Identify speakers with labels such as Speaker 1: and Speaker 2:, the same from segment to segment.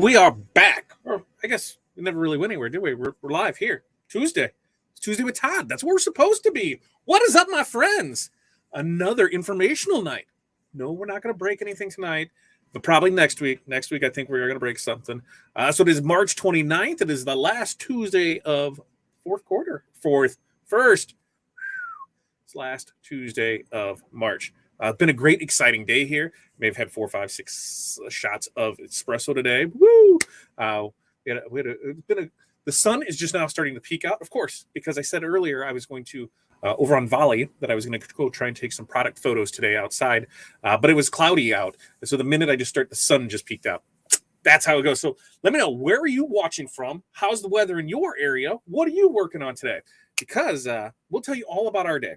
Speaker 1: we are back. Or I guess we never really went anywhere, did we? We're live here. Tuesday. It's Tuesday with Todd. That's where we're supposed to be. What is up, my friends? Another informational night. No, we're not going to break anything tonight, but probably next week. Next week, I think we're going to break something. So it is March 29th. It is the last Tuesday of first. It's last Tuesday of March. Been a great, exciting day here. May have had 4, 5, 6 shots of espresso today. Woo! The sun is just now starting to peek out, of course, because I said earlier I was going to, over on Volley, that I was going to go try and take some product photos today outside, but it was cloudy out. And so the minute I just start, the sun just peeked out. That's how it goes. So let me know, where are you watching from? How's the weather in your area? What are you working on today? Because we'll tell you all about our day.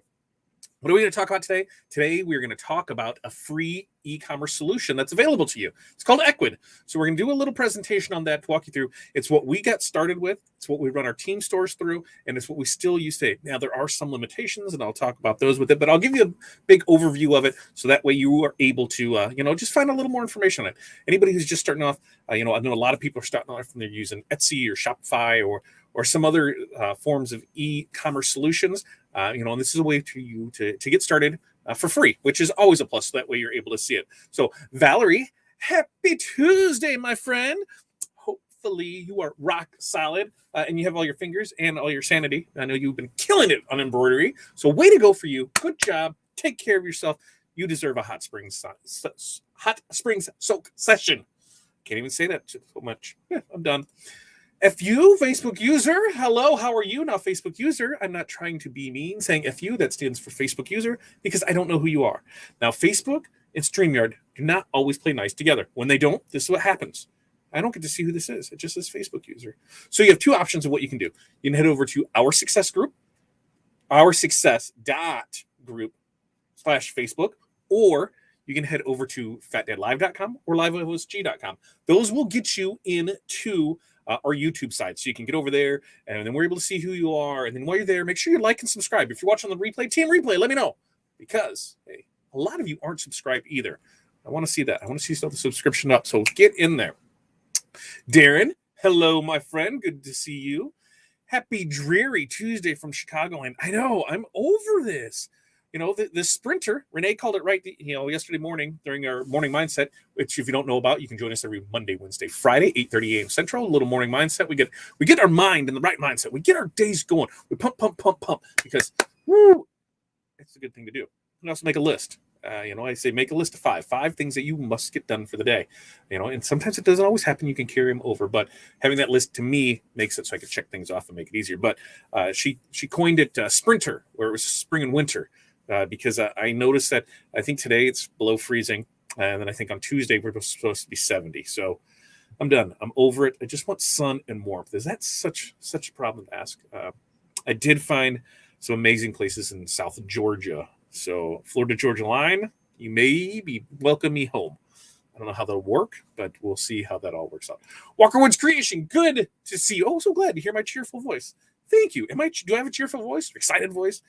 Speaker 1: What are we going to talk about today? Today, we're going to talk about a free e-commerce solution that's available to you. It's called Ecwid. So we're going to do a little presentation on that to walk you through. It's what we got started with. It's what we run our team stores through, and it's what we still use today. Now, there are some limitations, and I'll talk about those with it, but I'll give you a big overview of it so that way you are able to, just find a little more information on it. Anybody who's just starting off, I know a lot of people are starting off and they're using Etsy or Shopify or some other forms of e-commerce solutions. And this is a way for you to get started for free, which is always a plus. So that way you're able to see it. So Valerie, happy Tuesday, my friend. Hopefully you are rock solid and you have all your fingers and all your sanity. I know you've been killing it on embroidery. So way to go for you. Good job. Take care of yourself. You deserve a hot springs soak session. Can't even say that so much. Yeah, I'm done. FU, Facebook user, hello, how are you? Now, Facebook user, I'm not trying to be mean, saying FU, that stands for Facebook user, because I don't know who you are. Now, Facebook and StreamYard do not always play nice together. When they don't, this is what happens. I don't get to see who this is. It just says Facebook user. So you have two options of what you can do. You can head over to Our Success Group, oursuccess.group/Facebook, or you can head over to fatdadlive.com or liveosg.com. Those will get you into our YouTube side. So you can get over there and then we're able to see who you are. And then while you're there, make sure you like and subscribe. If you're watching the replay, team replay, let me know. Because hey, a lot of you aren't subscribed either. I want to see that. I want to see the subscription up. So get in there. Darren, hello, my friend. Good to see you. Happy dreary Tuesday from Chicagoland. I know, I'm over this. The sprinter, Renee called it right, yesterday morning during our morning mindset, which if you don't know about, you can join us every Monday, Wednesday, Friday, 8:30 a.m. Central, a little morning mindset. We get our mind in the right mindset. We get our days going. We pump, because, it's a good thing to do. You can also make a list. I say make a list of 5 things that you must get done for the day, and sometimes it doesn't always happen. You can carry them over, but having that list to me makes it so I can check things off and make it easier. But she coined it sprinter, where it was spring and winter. Because I noticed that I think today it's below freezing, and then I think on Tuesday we're supposed to be 70. So I'm done. I'm over it. I just want sun and warmth. Is that such a problem to ask? I did find some amazing places in South Georgia. So Florida-Georgia line, you may be welcome me home. I don't know how that'll work, but we'll see how that all works out. Walker Woods Creation, good to see you. Oh, so glad to hear my cheerful voice. Thank you. Do I have a cheerful voice? Excited voice?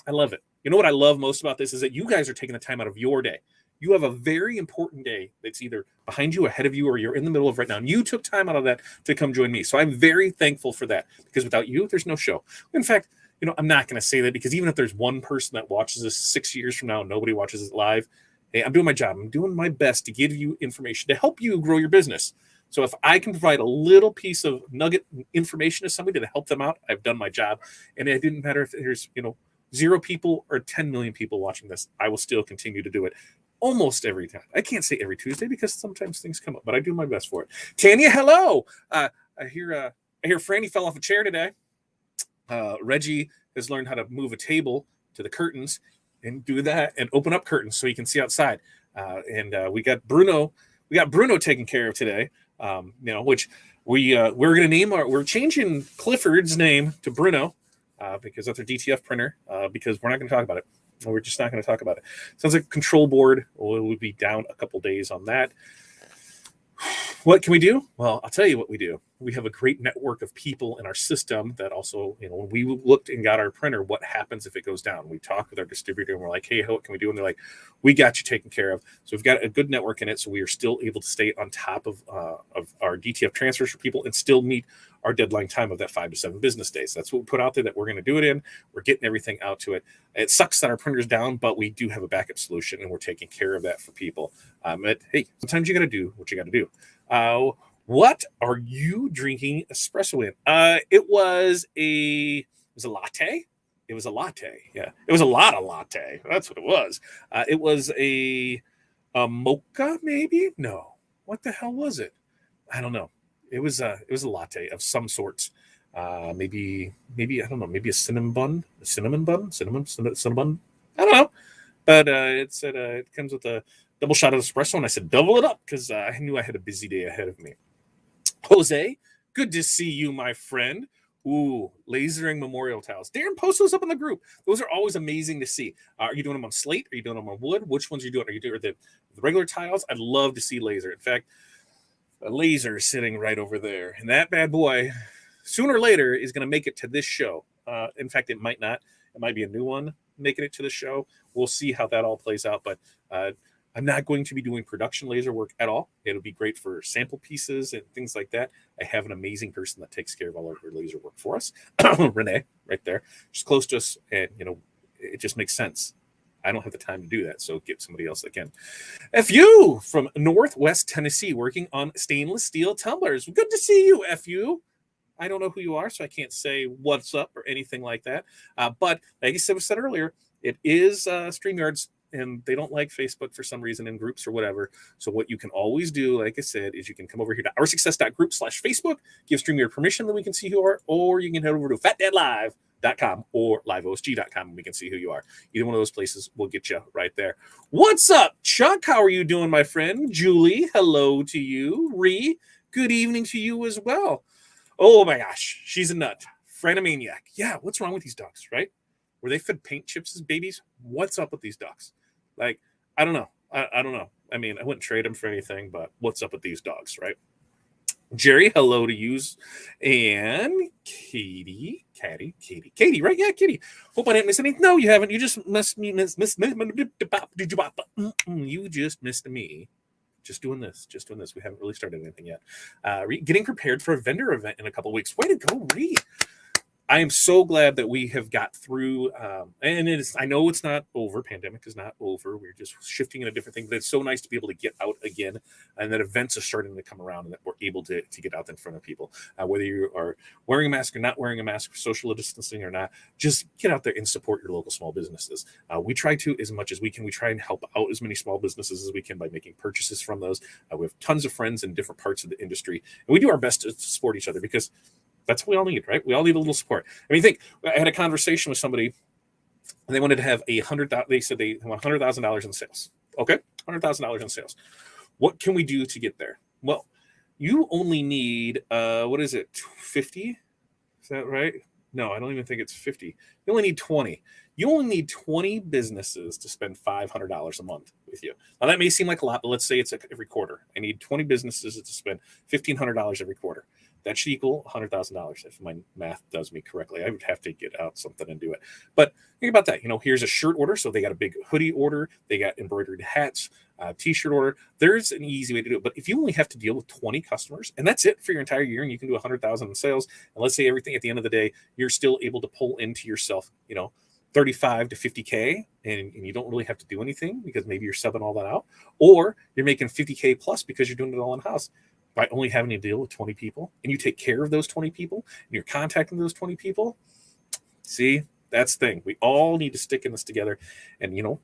Speaker 1: I love it. You know what I love most about this is that you guys are taking the time out of your day. You have a very important day that's either behind you, ahead of you, or you're in the middle of right now. And you took time out of that to come join me. So I'm very thankful for that, because without you, there's no show. In fact, I'm not going to say that, because even if there's one person that watches this 6 years from now and nobody watches it live, hey, I'm doing my job. I'm doing my best to give you information to help you grow your business. So if I can provide a little piece of nugget information to somebody to help them out, I've done my job. And it didn't matter if there's, 0 people or 10 million people watching this, I will still continue to do it almost every time. I can't say every Tuesday because sometimes things come up, but I do my best for it. Tanya, hello. I hear Franny fell off a chair today. Reggie has learned how to move a table to the curtains and do that and open up curtains so you can see outside. And we got Bruno taken care of today. Which we're going to name we're changing Clifford's name to Bruno. Because that's our DTF printer, because we're not going to talk about it. We're just not going to talk about it. Sounds like control board will be down a couple days on that. What can we do? Well, I'll tell you what we do. We have a great network of people in our system that also, when we looked and got our printer, what happens if it goes down? We talk with our distributor and we're like, hey, what can we do? And they're like, we got you taken care of. So we've got a good network in it. So we are still able to stay on top of our DTF transfers for people and still meet our deadline time of that 5 to 7 business days. That's what we put out there that we're going to do it in. We're getting everything out to it. It sucks that our printer's down, but we do have a backup solution and we're taking care of that for people. Hey, sometimes you got to do what you got to do. What are you drinking espresso in? It was a latte. It was a latte. Yeah, it was a lot of latte. That's what it was. It was a mocha, maybe. No, what the hell was it? I don't know. It was a latte of some sorts. Maybe I don't know. Maybe a cinnamon bun. Cinnamon. I don't know. But it said it comes with a double shot of espresso, and I said double it up because I knew I had a busy day ahead of me. Jose, good to see you, my friend. Ooh, lasering memorial tiles. Darren, post those up in the group. Those are always amazing to see. Are you doing them on slate? Are you doing them on wood? Which ones are you doing? Are you doing the regular tiles? I'd love to see laser. In fact, a laser is sitting right over there. And that bad boy, sooner or later, is going to make it to this show. In fact, it might not. It might be a new one making it to the show. We'll see how that all plays out. But I'm not going to be doing production laser work at all. It'll be great for sample pieces and things like that. I have an amazing person that takes care of all of our laser work for us. Renee, right there. She's close to us, and it just makes sense. I don't have the time to do that, so get somebody else that can. FU from Northwest Tennessee, working on stainless steel tumblers. Good to see you, FU. I don't know who you are, so I can't say what's up or anything like that. But like I said earlier, it is StreamYard's, and they don't like Facebook for some reason in groups or whatever. So what you can always do, like I said, is you can come over here to oursuccess.group/Facebook, give StreamYard permission that we can see who you are, or you can head over to fatdadlive.com or liveosg.com and we can see who you are. Either one of those places will get you right there. What's up, Chuck? How are you doing, my friend? Julie, hello to you. Ree, good evening to you as well. Oh my gosh, she's a nut. Franamaniac. Yeah, what's wrong with these ducks, right? Were they fed paint chips as babies? What's up with these ducks? Like, I don't know. I don't know. I mean, I wouldn't trade them for anything, but what's up with these dogs, right? Jerry, hello to you. And Katie, right? Yeah, Katie. Hope I didn't miss anything. No, you haven't. You just missed me. You just missed me. Just doing this. We haven't really started anything yet. Getting prepared for a vendor event in a couple of weeks. Way to go, Reed. I am so glad that we have got through, and it is. I know it's not over. Pandemic is not over. We're just shifting in a different thing. But it's so nice to be able to get out again, and that events are starting to come around, and that we're able to get out in front of people. Whether you are wearing a mask or not wearing a mask, social distancing or not, just get out there and support your local small businesses. We try to, as much as we can, we try and help out as many small businesses as we can by making purchases from those. We have tons of friends in different parts of the industry, and we do our best to support each other because that's what we all need, right? We all need a little support. I mean, I had a conversation with somebody, and they wanted to have they said they want $100,000 in sales. Okay, $100,000 in sales. What can we do to get there? Well, you only need, what is it, 50? Is that right? No, I don't even think it's 50. You only need 20. You only need 20 businesses to spend $500 a month with you. Now, that may seem like a lot, but let's say it's every quarter. I need 20 businesses to spend $1,500 every quarter. That should equal $100,000 if my math does me correctly. I would have to get out something and do it. But think about that. Here's a shirt order. So they got a big hoodie order. They got embroidered hats, t-shirt order. There's an easy way to do it. But if you only have to deal with 20 customers, and that's it for your entire year, and you can do 100,000 in sales, and let's say everything at the end of the day, you're still able to pull into yourself, 35 to 50K, and you don't really have to do anything because maybe you're subbing all that out, or you're making 50K plus because you're doing it all in-house. By only having to deal with 20 people, and you take care of those 20 people, and you're contacting those 20 people, see, that's the thing. We all need to stick in this together, and you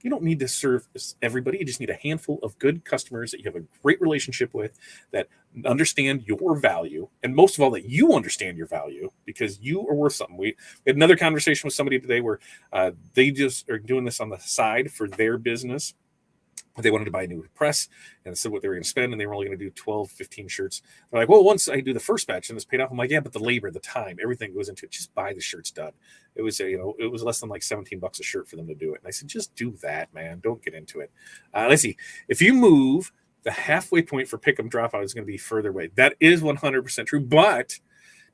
Speaker 1: don't need to serve everybody. You just need a handful of good customers that you have a great relationship with, that understand your value, and most of all, that you understand your value because you are worth something. We had another conversation with somebody today where they just are doing this on the side for their business. They wanted to buy a new press and said what they were going to spend, and they were only going to do 12, 15 shirts. They're like, well, once I do the first batch and it's paid off, I'm like, yeah, but the labor, the time, everything goes into it. Just buy the shirts done. It was, it was less than like $17 a shirt for them to do it. And I said, just do that, man. Don't get into it. Let's see. If you move the halfway point for pick 'em dropout is going to be further away. That is 100% true, but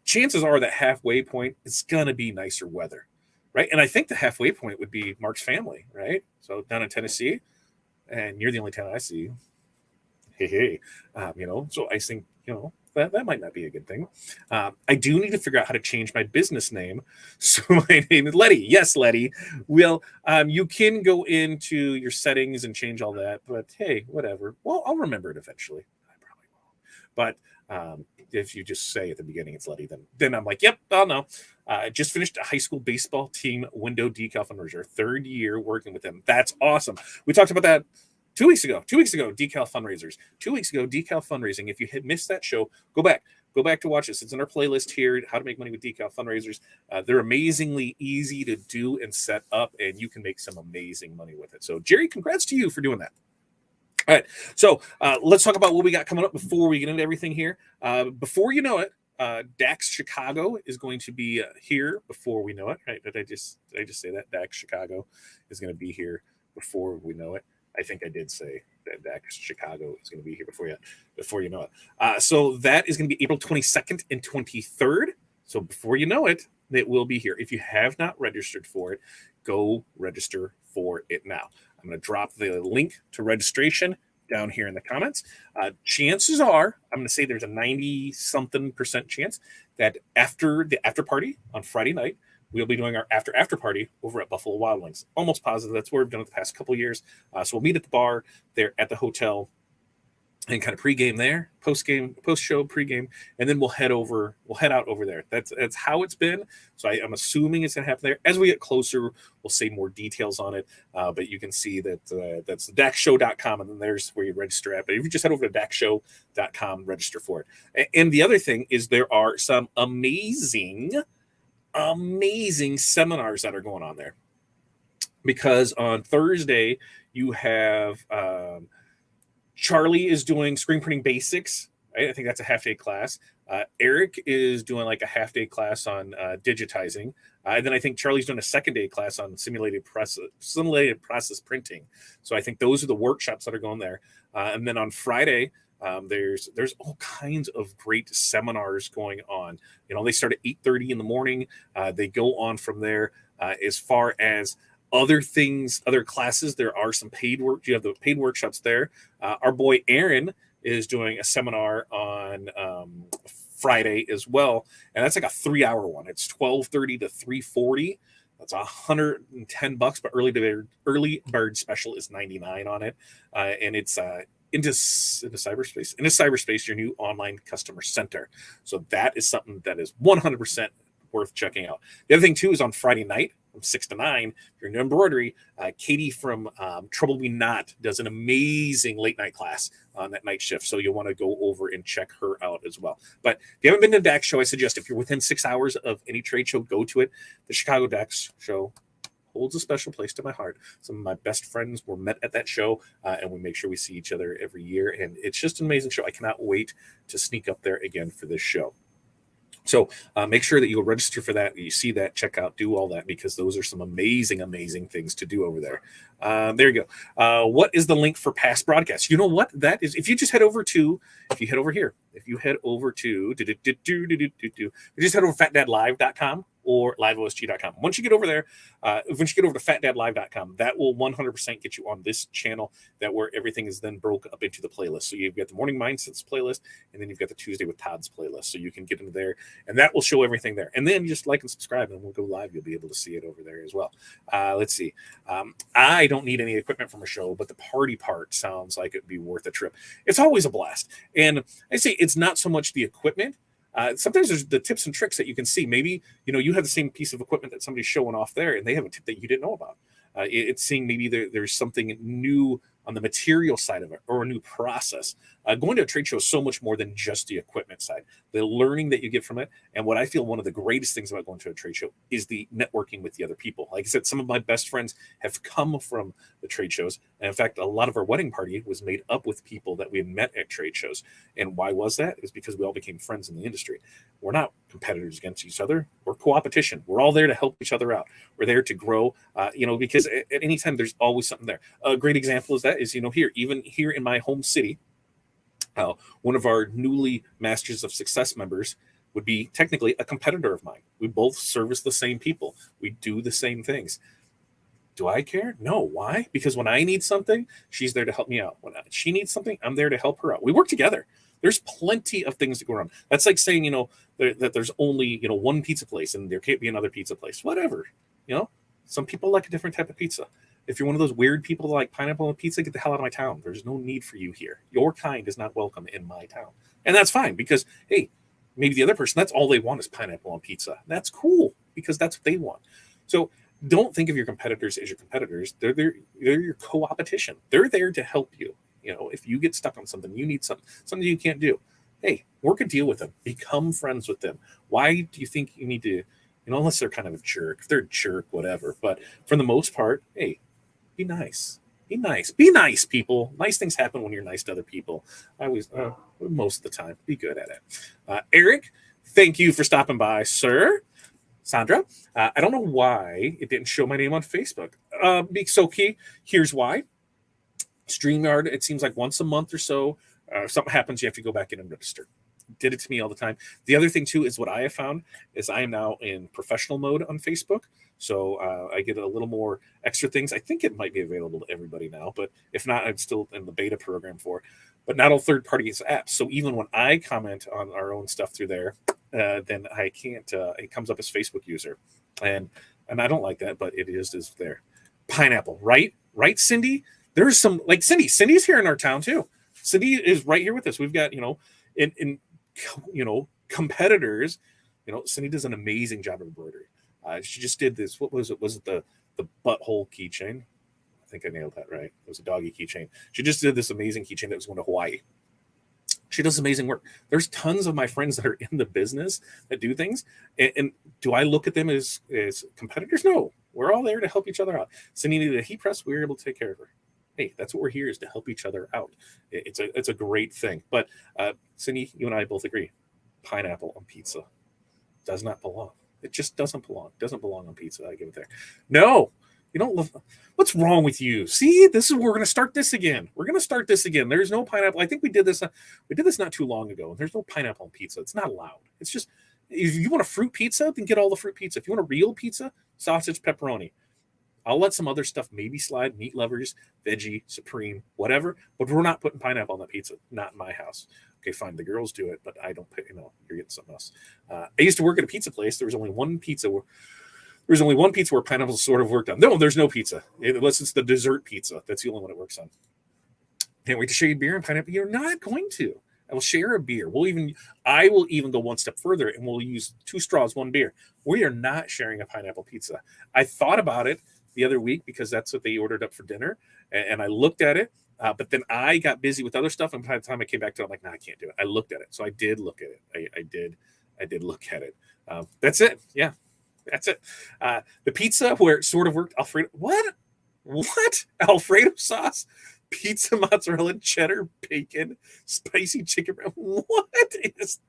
Speaker 1: chances are that halfway point is going to be nicer weather, right? And I think the halfway point would be Mark's family, right? So down in Tennessee, and you're the only town I see. Hey, so I think, that might not be a good thing. I do need to figure out how to change my business name. So my name is Letty. Yes, Letty. Well, you can go into your settings and change all that, but hey, whatever. Well, I'll remember it eventually. I probably will. But if you just say at the beginning it's Letty, then I'm like, yep, I'll know. I just finished a high school baseball team window decal fundraiser, 3rd year working with them. That's awesome. We talked about that 2 weeks ago, decal fundraisers. 2 weeks ago, decal fundraising. If you had missed that show, go back to watch this. It's in our playlist here, How to Make Money with Decal Fundraisers. They're amazingly easy to do and set up, and you can make some amazing money with it. So, Jerry, congrats to you for doing that. All right, so let's talk about what we got coming up before we get into everything here. Before you know it, DAX Chicago is going to be here before we know it. Right? Did I just say that? DAX Chicago is going to be here before we know it. I think I did say that DAX Chicago is going to be here before you know it. So that is going to be April 22nd and 23rd. So before you know it, it will be here. If you have not registered for it, go register for it now. I'm going to drop the link to registration down here in the comments. Chances are, I'm going to say there's a 90-something% chance that after the after party on Friday night, we'll be doing our after party over at Buffalo Wild Wings. Almost positive that's where we've done it the past couple of years. So we'll meet at the bar there at the hotel and kind of pregame there, post-show, pregame, and then we'll head out over there. That's how it's been. So I'm assuming it's gonna happen there. As we get closer, we'll say more details on it. But you can see that that's daxshow.com, and then there's where you register at. But if you just head over to daxshow.com, register for it. And the other thing is there are some amazing seminars that are going on there, because on Thursday you have Charlie is doing screen printing basics, right? I think that's a half-day class. Eric is doing like a half-day class on digitizing, and then I think Charlie's doing a second-day class on simulated process printing. So I think those are the workshops that are going there. And then on Friday, there's all kinds of great seminars going on. They start at 8:30 in the morning. They go on from there. As far as other things, other classes, there are some paid work. You have the paid workshops there. Our boy Aaron is doing a seminar on Friday as well, and that's like a 3-hour one. It's 12:30 to 3:40. That's $110, but early bird special is $99 on it, and it's into cyberspace, your new online customer center. So that is something that is 100% worth checking out. The other thing too is on Friday night from 6 to 9, if you're into embroidery, Katie from Trouble Me Not does an amazing late night class on that night shift. So you'll want to go over and check her out as well. But if you haven't been to DAX show, I suggest if you're within 6 hours of any trade show, go to it. The Chicago DAX show holds a special place to my heart. Some of my best friends were met at that show, and we make sure we see each other every year. And it's just an amazing show. I cannot wait to sneak up there again for this show. So make sure that you'll register for that. You see that, check out, do all that, because those are some amazing things to do over there. There you go. What is the link for past broadcasts? You know what that is? If you just head over to, you head over to fatdadlive.com or liveosg.com. Once you get over there, once you get over to fatdadlive.com, that will 100% get you on this channel, that where everything is then broke up into the playlist. So you've got the Morning Mindsets playlist, and then you've got the Tuesday with Todd's playlist. So you can get into there, and that will show everything there. And then you just like and subscribe, and we'll go live. You'll be able to see it over there as well. Let's see. I don't need any equipment from a show, but the party part sounds like it'd be worth a trip. It's always a blast. And I say it's not so much the equipment. Sometimes there's the tips and tricks that you can see. Maybe, you have the same piece of equipment that somebody's showing off there, and they have a tip that you didn't know about. It's seeing maybe there's something new on the material side of it, or a new process. Going to a trade show is so much more than just the equipment side. The learning that you get from it, and what I feel one of the greatest things about going to a trade show is the networking with the other people. Like I said, some of my best friends have come from the trade shows. And in fact, a lot of our wedding party was made up with people that we had met at trade shows. And why was that? It was because we all became friends in the industry. We're not competitors against each other. We're co-opetition. We're all there to help each other out. We're there to grow, because at any time there's always something there. A great example is here in my home city, One of our newly Masters of Success members would be technically a competitor of mine. We both service the same people. We do the same things. Do I care? No. Why? Because when I need something, she's there to help me out. When she needs something, I'm there to help her out. We work together. There's plenty of things to go around. That's like saying, that there's only, one pizza place and there can't be another pizza place. Whatever. Some people like a different type of pizza. If you're one of those weird people that like pineapple on pizza, get the hell out of my town. There's no need for you here. Your kind is not welcome in my town. And that's fine because, hey, maybe the other person, that's all they want is pineapple on pizza. That's cool because that's what they want. So don't think of your competitors as your competitors. They're your co-opetition. They're there to help you. If you get stuck on something, you need something you can't do. Hey, work a deal with them. Become friends with them. Why do you think you need to, unless they're kind of a jerk. If they're a jerk, whatever. But for the most part, hey, be nice. Be nice. Be nice, people. Nice things happen when you're nice to other people. I always, most of the time, be good at it. Eric, thank you for stopping by, sir. Sandra, I don't know why it didn't show my name on Facebook. So, here's why. StreamYard, it seems like once a month or so, something happens, you have to go back in and register. Did it to me all the time. The other thing, too, is what I have found is I am now in professional mode on Facebook. So I get a little more extra things. I think it might be available to everybody now, but if not, I'm still in the beta program for it. But not all third-party apps. So even when I comment on our own stuff through there, then I can't, it comes up as Facebook user. And I don't like that, but it is there. Pineapple, right? Right, Cindy? There's some, like Cindy's here in our town too. Cindy is right here with us. We've got, in competitors, Cindy does an amazing job of embroidery. She just did this. What was it? Was it the butthole keychain? I think I nailed that right. It was a doggy keychain. She just did this amazing keychain that was going to Hawaii. She does amazing work. There's tons of my friends that are in the business that do things. And do I look at them as competitors? No. We're all there to help each other out. Cindy needed a heat press. We were able to take care of her. Hey, that's what we're here, is to help each other out. It's a great thing. But Cindy, you and I both agree. Pineapple on pizza does not belong. It just doesn't belong. It doesn't belong on pizza. I give it there. No, you don't love. What's wrong with you? See, this is we're going to start this again. We're going to start this again. There's no pineapple. I think we did this. We did this not too long ago. There's no pineapple on pizza. It's not allowed. It's just, if you want a fruit pizza, then get all the fruit pizza. If you want a real pizza, sausage, pepperoni. I'll let some other stuff maybe slide, meat lovers, veggie, supreme, whatever. But we're not putting pineapple on the pizza. Not in my house. Okay, fine. The girls do it, but I don't pay. You're getting something else. I used to work at a pizza place. There was only one pizza where pineapple sort of worked on. No, there's no pizza unless it's the dessert pizza. That's the only one it works on. Can't wait to share your beer and pineapple. You're not going to. I will share a beer. I will even go one step further, and we'll use 2 straws, 1 beer. We are not sharing a pineapple pizza. I thought about it the other week because that's what they ordered up for dinner, and I looked at it. But then I got busy with other stuff, and by the time I came back to it, I'm like, no, I can't do it. I looked at it. So I did look at it. I did look at it. That's it. Yeah, that's it. The pizza where it sort of worked, Alfredo. What? Alfredo sauce, pizza, mozzarella, cheddar, bacon, spicy chicken. What is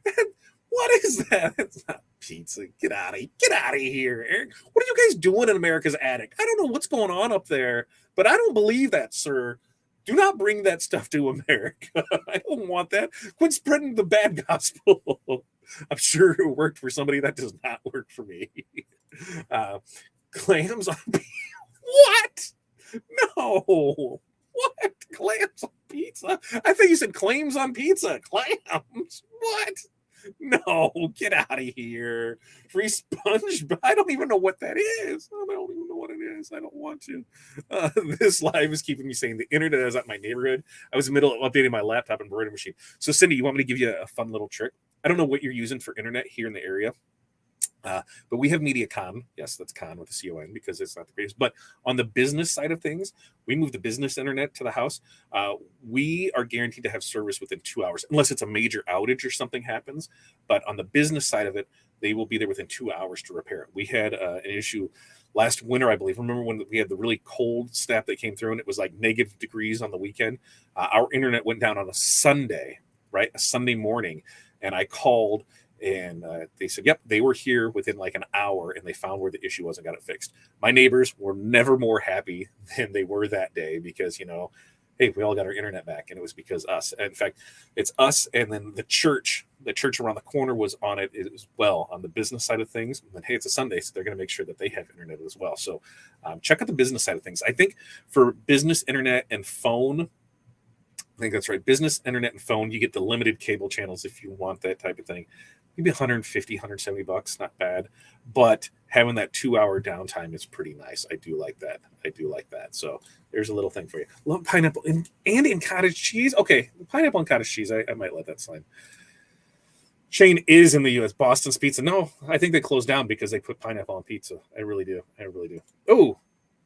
Speaker 1: that? What is that? It's not pizza. Get out of here, Eric. What are you guys doing in America's attic? I don't know what's going on up there, but I don't believe that, sir. Do not bring that stuff to America. I don't want that. Quit spreading the bad gospel. I'm sure it worked for somebody. That does not work for me. Clams on pizza. What? No. What? Clams on pizza? I think you said claims on pizza. Clams? What? No, get out of here. Free sponge. I don't even know what that is. I don't even know what it is. I don't want to. This live is keeping me saying the internet is at my neighborhood. I was in the middle of updating my laptop embroidery machine. So, Cindy, you want me to give you a fun little trick? I don't know what you're using for internet here in the area. But we have MediaCon. Yes, that's con with a C-O-N because it's not the greatest. But on the business side of things, we move the business internet to the house. We are guaranteed to have service within 2 hours, unless it's a major outage or something happens. But on the business side of it, they will be there within 2 hours to repair it. We had an issue last winter, I believe. Remember when we had the really cold snap that came through and it was like negative degrees on the weekend? Our internet went down on a Sunday, right? A Sunday morning. And I called and they said, yep, they were here within like an hour and they found where the issue was and got it fixed. My neighbors were never more happy than they were that day because, hey, we all got our internet back, and it was because us. In fact, it's us, and then the church around the corner was on it as well, on the business side of things. And then, hey, it's a Sunday, so they're going to make sure that they have internet as well. So check out the business side of things. I think for business internet and phone, I think that's right. Business internet and phone, you get the limited cable channels if you want that type of thing. Maybe 150, 170 bucks, not bad. But having that 2-hour downtime is pretty nice. I do like that. So there's a little thing for you. Love pineapple and in cottage cheese. Okay, pineapple and cottage cheese. I might let that slide. Shane is in the U.S. Boston's Pizza. No, I think they closed down because they put pineapple on pizza. I really do. Oh,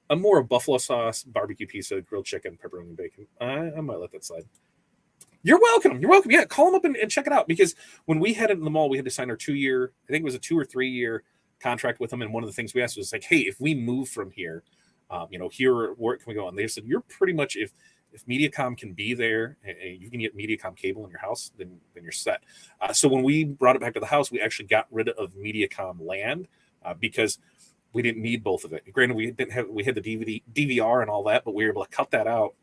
Speaker 1: I'm more of buffalo sauce, barbecue pizza, grilled chicken, pepperoni, and bacon. I might let that slide. You're welcome. Yeah, call them up and check it out, because when we had it in the mall, we had to sign our 2-year, I think it was a 2 or 3 year contract with them. And one of the things we asked was like, hey, if we move from here, here, where can we go? And they said, you're pretty much, if MediaCom can be there and you can get MediaCom cable in your house, then you're set. So when we brought it back to the house, we actually got rid of MediaCom land because we didn't need both of it. Granted, we had the DVR and all that, but we were able to cut that out.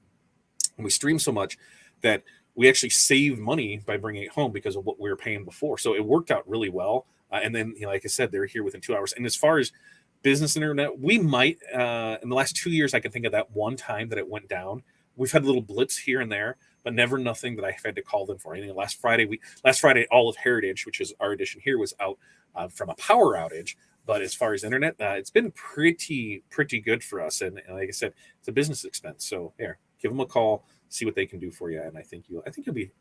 Speaker 1: And we streamed so much that we actually saved money by bringing it home because of what we were paying before. So it worked out really well. And then, like I said, they're here within 2 hours. And as far as business internet, we might, in the last 2 years, I can think of that one time that it went down. We've had little blips here and there, but never nothing that I've had to call them for anything. Last Friday, all of Heritage, which is our edition here, was out from a power outage. But as far as internet, it's been pretty good for us. And like I said, it's a business expense. So here, give them a call, see what they can do for you. And I think you'll be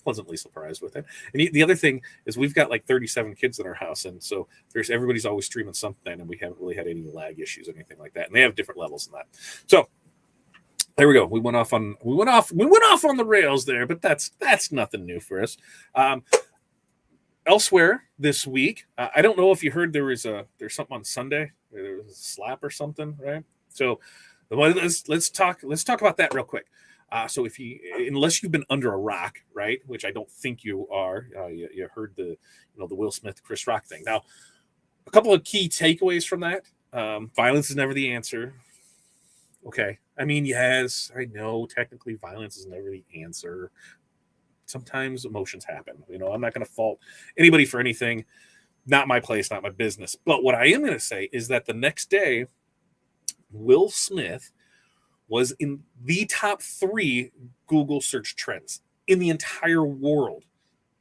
Speaker 1: pleasantly surprised with it. And the other thing is we've got like 37 kids in our house. And so everybody's always streaming something, and we haven't really had any lag issues or anything like that. And they have different levels than that. So there we go. We went off on the rails there, but that's nothing new for us. Elsewhere this week, I don't know if you heard there's something on Sunday. There was a slap or something, right? So let's talk about that real quick. So unless you've been under a rock, right, which I don't think you are, you heard the Will Smith, Chris Rock thing. Now, a couple of key takeaways from that: violence is never the answer. Okay, I mean, yes, I know technically violence is never the answer. Sometimes emotions happen. I'm not going to fault anybody for anything. Not my place, not my business. But what I am going to say is that the next day, Will Smith was in the top 3 Google search trends in the entire world.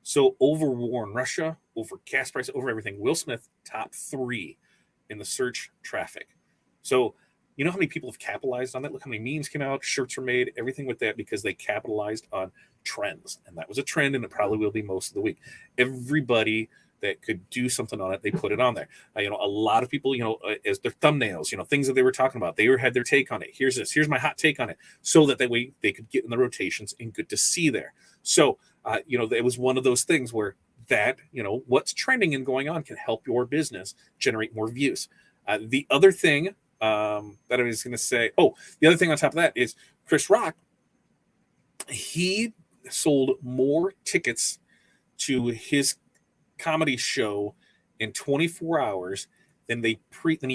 Speaker 1: So over war in Russia, over gas prices, over everything, Will Smith, top 3 in the search traffic. So you know how many people have capitalized on that? Look how many memes came out, shirts were made, everything with that, because they capitalized on trends. And that was a trend, and it probably will be most of the week. Everybody that could do something on it, they put it on there. A lot of people, as their thumbnails, things that they were talking about, they had their take on it. Here's my hot take on it, so that way they could get in the rotations and good to see there. So, it was one of those things where that, what's trending and going on can help your business generate more views. The other thing that I was going to say, the other thing on top of that is Chris Rock, he sold more tickets to his comedy show in 24 hours than he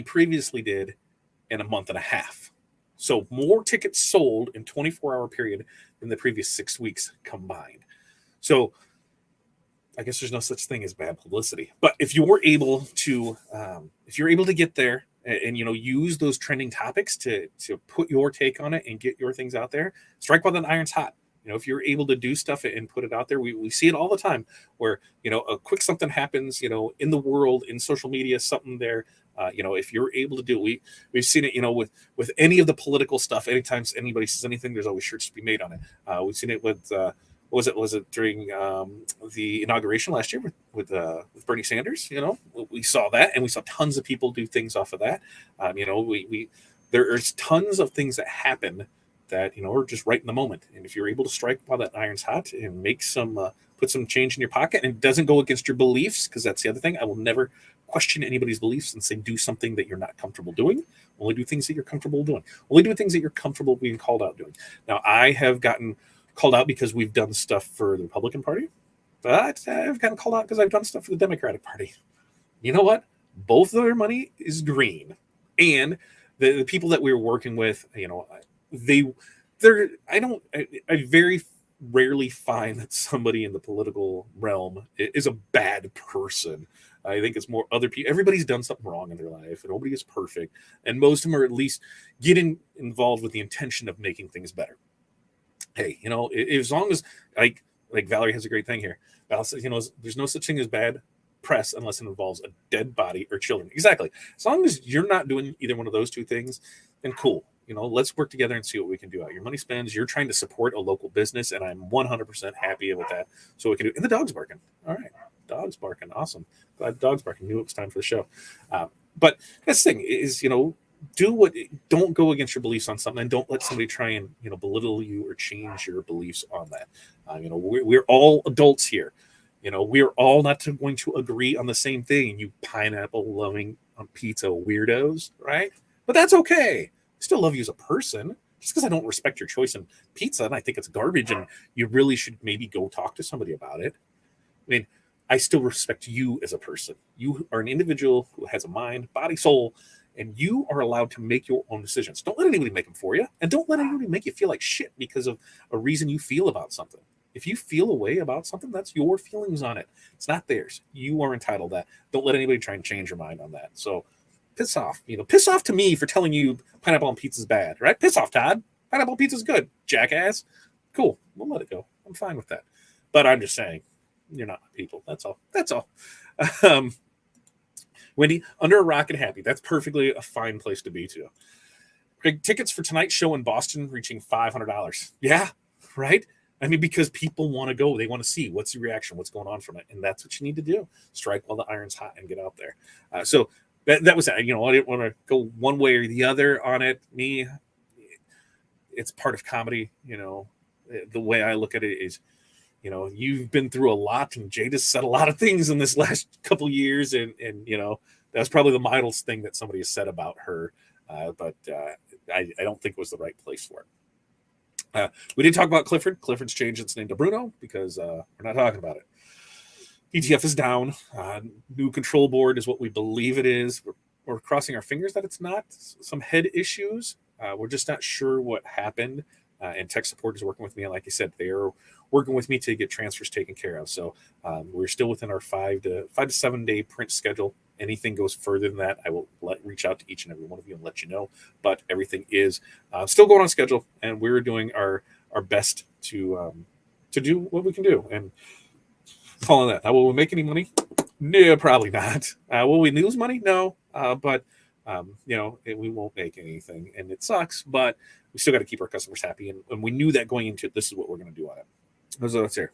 Speaker 1: previously did in a month and a half. So more tickets sold in 24-hour period than the previous 6 weeks combined. So I guess there's no such thing as bad publicity. But if you're able to get there and use those trending topics to put your take on it and get your things out there, strike while the iron's hot. If you're able to do stuff and put it out there, we see it all the time where, a quick something happens, in the world, in social media, something there, if you're able to do it, we've seen it, with any of the political stuff. Anytime anybody says anything, there's always shirts to be made on it. We've seen it with, was it during the inauguration last year with Bernie Sanders? We saw that, and we saw tons of people do things off of that. There's tons of things that happen that are just right in the moment. And if you're able to strike while that iron's hot and make put some change in your pocket, and it doesn't go against your beliefs, because that's the other thing. I will never question anybody's beliefs and say do something that you're not comfortable doing. Only do things that you're comfortable doing. Only do things that you're comfortable being called out doing. Now, I have gotten called out because we've done stuff for the Republican Party, but I've gotten called out because I've done stuff for the Democratic Party. You know what? Both of their money is green, and the people that we were working with, I very rarely find that somebody in the political realm is a bad person. I think it's more other people. Everybody's done something wrong in their life, and nobody is perfect. And most of them are at least getting involved with the intention of making things better. Hey, as long as like Valerie has a great thing here. Val says, there's no such thing as bad press unless it involves a dead body or children. Exactly. As long as you're not doing either one of those two things, then cool. Let's work together and see what we can do out. Your money spends. You're trying to support a local business, and I'm 100% happy with that. So we can do. And the dog's barking. All right, dog's barking. Awesome. Glad the dog's barking. Knew it was time for the show. But this thing is, don't go against your beliefs on something, and don't let somebody try and belittle you or change your beliefs on that. We're all adults here. We're all not going to agree on the same thing. You pineapple loving on pizza weirdos, right? But that's okay. I still love you as a person. Just because I don't respect your choice in pizza and I think it's garbage and you really should maybe go talk to somebody about it. I mean, I still respect you as a person. You are an individual who has a mind, body, soul, and you are allowed to make your own decisions. Don't let anybody make them for you, and don't let anybody make you feel like shit because of a reason you feel about something. If you feel a way about something, that's your feelings on it. It's not theirs. You are entitled to that. Don't let anybody try and change your mind on that. So piss off. Piss off to me for telling you pineapple on pizza is bad, right? Piss off, Todd. Pineapple on pizza is good, jackass. Cool. We'll let it go. I'm fine with that. But I'm just saying, you're not my people. That's all. That's all. Wendy, under a rock and happy. That's perfectly a fine place to be too. Greg, tickets for tonight's show in Boston reaching $500. Yeah, right? I mean, because people want to go. They want to see what's the reaction, what's going on from it. And that's what you need to do. Strike while the iron's hot and get out there. So that was that. I didn't want to go one way or the other on it. Me, it's part of comedy. The way I look at it is, you've been through a lot, and Jade has said a lot of things in this last couple years, and that was probably the mildest thing that somebody has said about her, but I don't think it was the right place for it. We did talk about Clifford. Clifford's changed its name to Bruno because we're not talking about it. ETF is down. New control board is what we believe it is. We're crossing our fingers that it's not. Some head issues. We're just not sure what happened. And tech support is working with me. And like I said, they're working with me to get transfers taken care of. So we're still within our 5 to 7 day print schedule. Anything goes further than that, I will reach out to each and every one of you and let you know. But everything is still going on schedule, and we're doing our best to do what we can do. And following that, will we make any money? No, probably not. Will we lose money? No. But we won't make anything, and it sucks. But we still got to keep our customers happy, and we knew that going into it. This is what we're going to do on it. So that's here.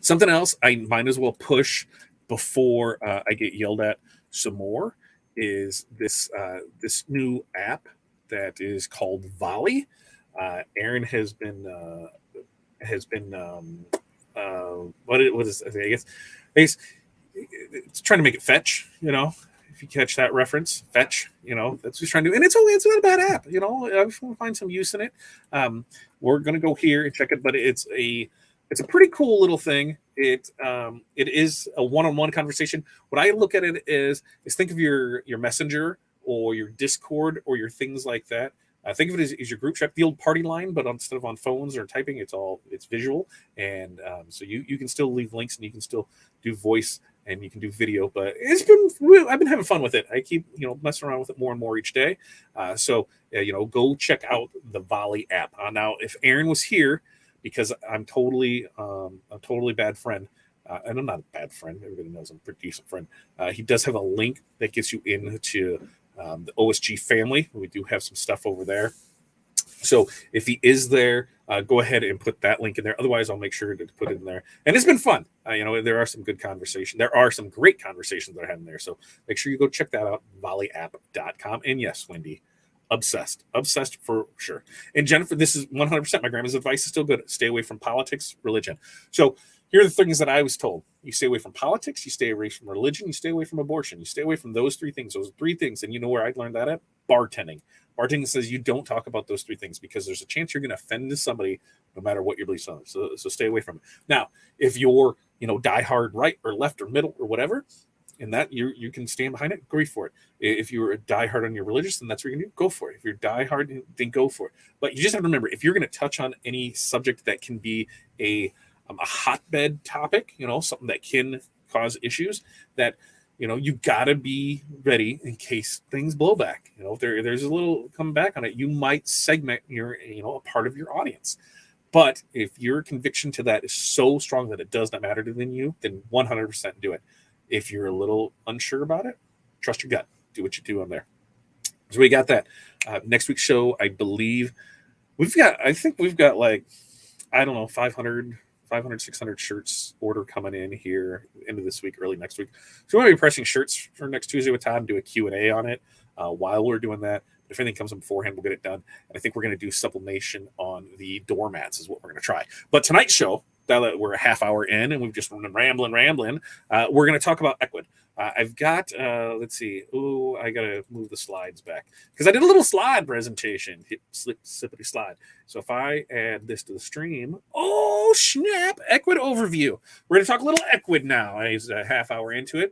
Speaker 1: Something else I might as well push before I get yelled at some more is this new app that is called Volley. Aaron has been what is I guess it's trying to make it fetch. If you catch that reference, fetch. That's what he's trying to do, and it's not a bad app. I just want to find some use in it. We're gonna go here and check it, but it's a pretty cool little thing. It is a one-on-one conversation. What I look at it is think of your messenger or your Discord or your things like that. Think of it as your group chat, the old party line, but instead of on phones or typing, it's visual. And so you can still leave links and you can still do voice and you can do video, but I've been having fun with it. I keep, messing around with it more and more each day. So go check out the Volley app. Now, if Aaron was here, because I'm totally bad friend. And I'm not a bad friend. Everybody knows I'm a pretty decent friend. He does have a link that gets you into the OSG family. We do have some stuff over there. So if he is there, go ahead and put that link in there. Otherwise, I'll make sure to put it in there. And it's been fun. There are some good conversations. There are some great conversations that are happening there. So make sure you go check that out, volleyapp.com. And yes, Wendy, obsessed for sure. And Jennifer, this is 100%. My grandma's advice is still good. Stay away from politics, religion. So here are the things that I was told. You stay away from politics, you stay away from religion, you stay away from abortion. You stay away from those three things. And you know where I learned that at? Bartending. Bartending says you don't talk about those three things because there's a chance you're going to offend somebody no matter what your beliefs are. So stay away from it. Now, if you're, diehard right or left or middle or whatever, and that you can stand behind it, agree for it. If you're a diehard on your religious, then that's what you're gonna do. Go for it. If you're diehard, then go for it. But you just have to remember, if you're going to touch on any subject that can be a hotbed topic, something that can cause issues, that you got to be ready in case things blow back. If there's a little come back on it, you might segment your a part of your audience. But if your conviction to that is so strong that it does not matter to you, then 100% do it. If you're a little unsure about it, trust your gut. Do what you do on there. So we got that. Next week's show, I believe I think we've got like, I don't know, 500, 600 shirts order coming in here into this week, early next week. So we're going to be pressing shirts for next Tuesday with Todd and do a Q&A on it while we're doing that. If anything comes in beforehand, we'll get it done. And I think we're going to do sublimation on the doormats is what we're going to try. But tonight's show, now that we're a half hour in and we've just been rambling, we're going to talk about Ecwid. I've got, let's see. Oh, I got to move the slides back because I did a little slide presentation. Hit slippity slide. So if I add this to the stream, oh, snap, Ecwid Overview. We're going to talk a little Ecwid now. He's a half hour into it.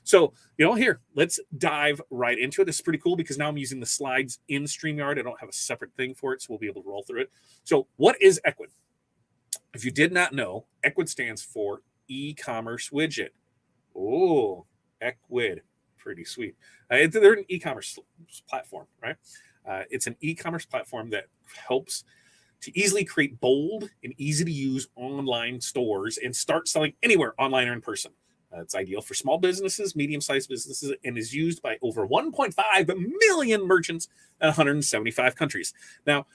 Speaker 1: So, here, let's dive right into it. This is pretty cool because now I'm using the slides in StreamYard. I don't have a separate thing for it, so we'll be able to roll through it. So what is Ecwid? If you did not know, Ecwid stands for e-commerce widget. Oh, Ecwid. Pretty sweet. They're an e-commerce platform, right? It's an e-commerce platform that helps to easily create bold and easy-to-use online stores and start selling anywhere, online or in person. It's ideal for small businesses, medium-sized businesses, and is used by over 1.5 million merchants in 175 countries. Now,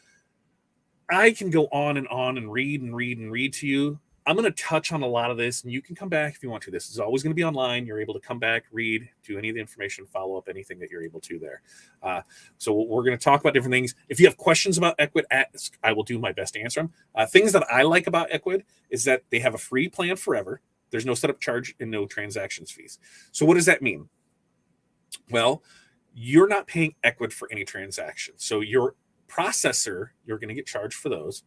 Speaker 1: I can go on and read to you. I'm going to touch on a lot of this, and you can come back if you want to. This is always going to be online. You're able to come back, read, do any of the information, follow up anything that you're able to there. So we're going to talk about different things. If you have questions about Ecwid, ask. I will do my best to answer them. Things that I like about Ecwid is that they have a free plan forever. There's no setup charge and no transactions fees. So what does that mean? Well, you're not paying Ecwid for any transaction. So your processor, you're going to get charged for those.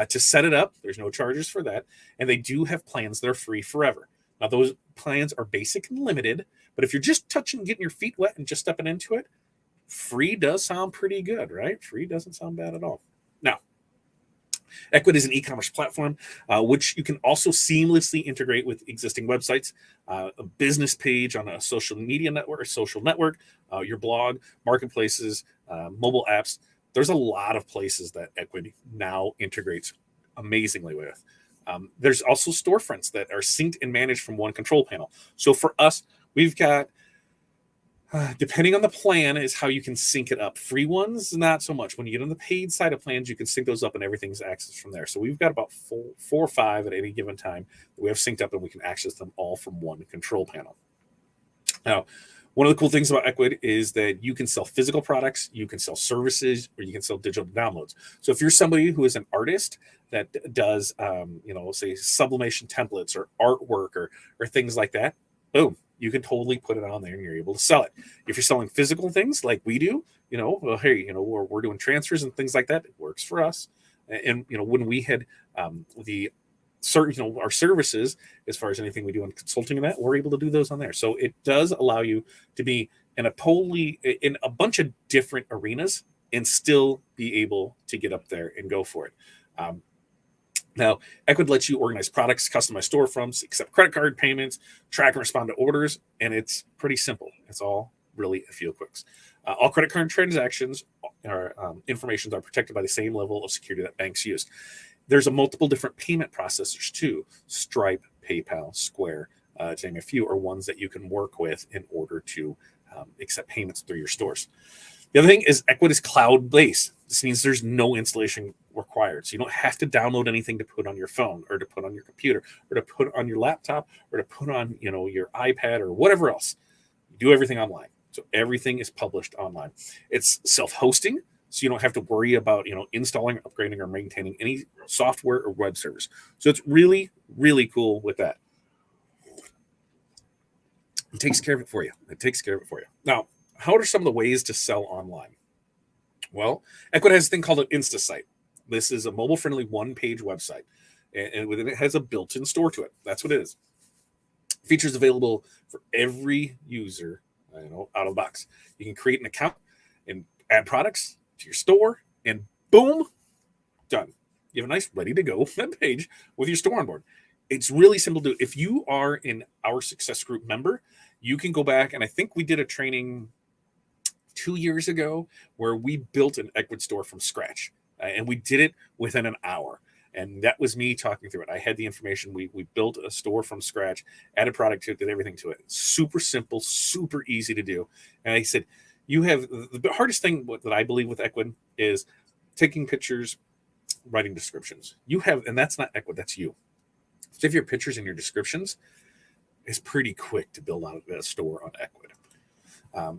Speaker 1: To set it up, there's no charges for that. And they do have plans that are free forever. Now, those plans are basic and limited. But if you're just touching, getting your feet wet and just stepping into it, free does sound pretty good, right? Free doesn't sound bad at all. Now, Ecwid is an e-commerce platform, which you can also seamlessly integrate with existing websites, a business page on a social media network, or social network, your blog, marketplaces, mobile apps. There's a lot of places that Ecwid now integrates amazingly with. There's also storefronts that are synced and managed from one control panel. So for us, we've got, depending on the plan, is how you can sync it up. Free ones, not so much. When you get on the paid side of plans, you can sync those up and everything's accessed from there. So we've got about four or five at any given time that we have synced up, and we can access them all from one control panel. Now, one of the cool things about Ecwid is that you can sell physical products, you can sell services, or you can sell digital downloads. So if you're somebody who is an artist that does, say sublimation templates or artwork or things like that, boom, you can totally put it on there and you're able to sell it. If you're selling physical things like we do, we're doing transfers and things like that, it works for us. And, when we had our services, as far as anything we do in consulting and that, we're able to do those on there. So it does allow you to be in a bunch of different arenas and still be able to get up there and go for it. Now, Ecwid lets you organize products, customize storefronts, accept credit card payments, track and respond to orders, and it's pretty simple. It's all really a few clicks. All credit card transactions information are protected by the same level of security that banks use. There's a multiple different payment processors too. Stripe, PayPal, Square, to name a few, are ones that you can work with in order to accept payments through your stores. The other thing is Ecwid is cloud-based. This means there's no installation required. So you don't have to download anything to put on your phone or to put on your computer or to put on your laptop or to put on your iPad or whatever else. You do everything online. So everything is published online. It's self-hosting. So you don't have to worry about, installing, upgrading, or maintaining any software or web servers. So it's really, really cool with that. It takes care of it for you. Now, how are some of the ways to sell online? Well, Ecwid has a thing called an Insta site. This is a mobile-friendly one-page website, and within it has a built-in store to it. That's what it is. Features available for every user, out of the box. You can create an account and add products to your store, and boom, done. You have a nice ready to go web page with your store on board. It's really simple to do. If you are in our success group member, you can go back, and I think we did a training 2 years ago where we built an Ecwid store from scratch, and we did it within an hour. And that was me talking through it. I had the information. We built a store from scratch, added product to it, did everything to it. Super simple, super easy to do. And I said, you have the hardest thing that I believe with Ecwid is taking pictures, writing descriptions. You have, and that's not Ecwid, that's you. So if your pictures and your descriptions, it's pretty quick to build out a store on Ecwid.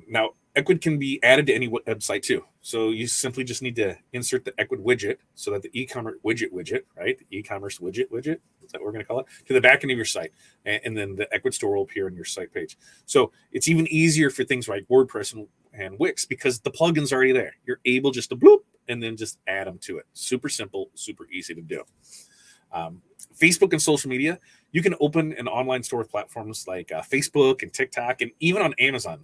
Speaker 1: Now, Ecwid can be added to any website too. So you simply just need to insert the Ecwid widget, so that the e-commerce widget, right? The e-commerce widget, is that what we're going to call it? To the back end of your site. And then the Ecwid store will appear on your site page. So it's even easier for things like WordPress and Wix, because the plugin's already there. You're able just to bloop and then just add them to it. Super simple, super easy to do. Facebook and social media, you can open an online store with platforms like Facebook and TikTok, and even on Amazon.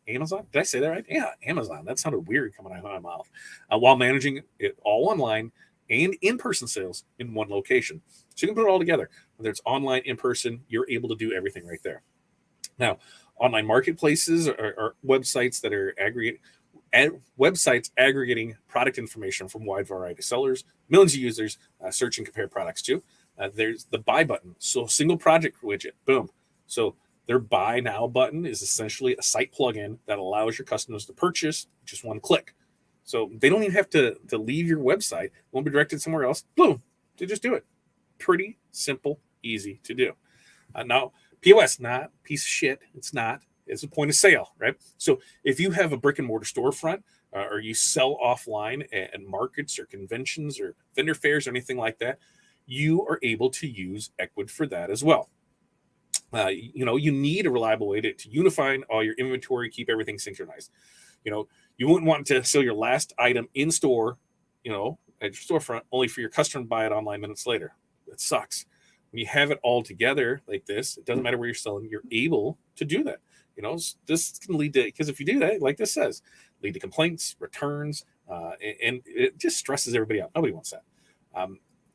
Speaker 1: Amazon? Did I say that right? Yeah, Amazon. That sounded weird coming out of my mouth. While managing it all online and in-person sales in one location. So you can put it all together. Whether it's online, in-person, you're able to do everything right there. Now, online marketplaces are websites that are aggregating product information from a wide variety of sellers, millions of users, search and compare products to. There's the buy button. So single project widget, boom. So their buy now button is essentially a site plugin that allows your customers to purchase just one click. So they don't even have to leave your website, won't be directed somewhere else. Boom, they just do it. Pretty simple, easy to do. Now, POS, not piece of shit. It's not. It's a point of sale, right? So if you have a brick and mortar storefront, or you sell offline at markets or conventions or vendor fairs or anything like that, you are able to use Ecwid for that as well. You need a reliable way to unify all your inventory, keep everything synchronized. You wouldn't want to sell your last item in store, at your storefront, only for your customer to buy it online minutes later. That sucks. When you have it all together like this, it doesn't matter where you're selling, you're able to do that. This can lead to, because if you do that, like this says, lead to complaints, returns, and it just stresses everybody out. Nobody wants that.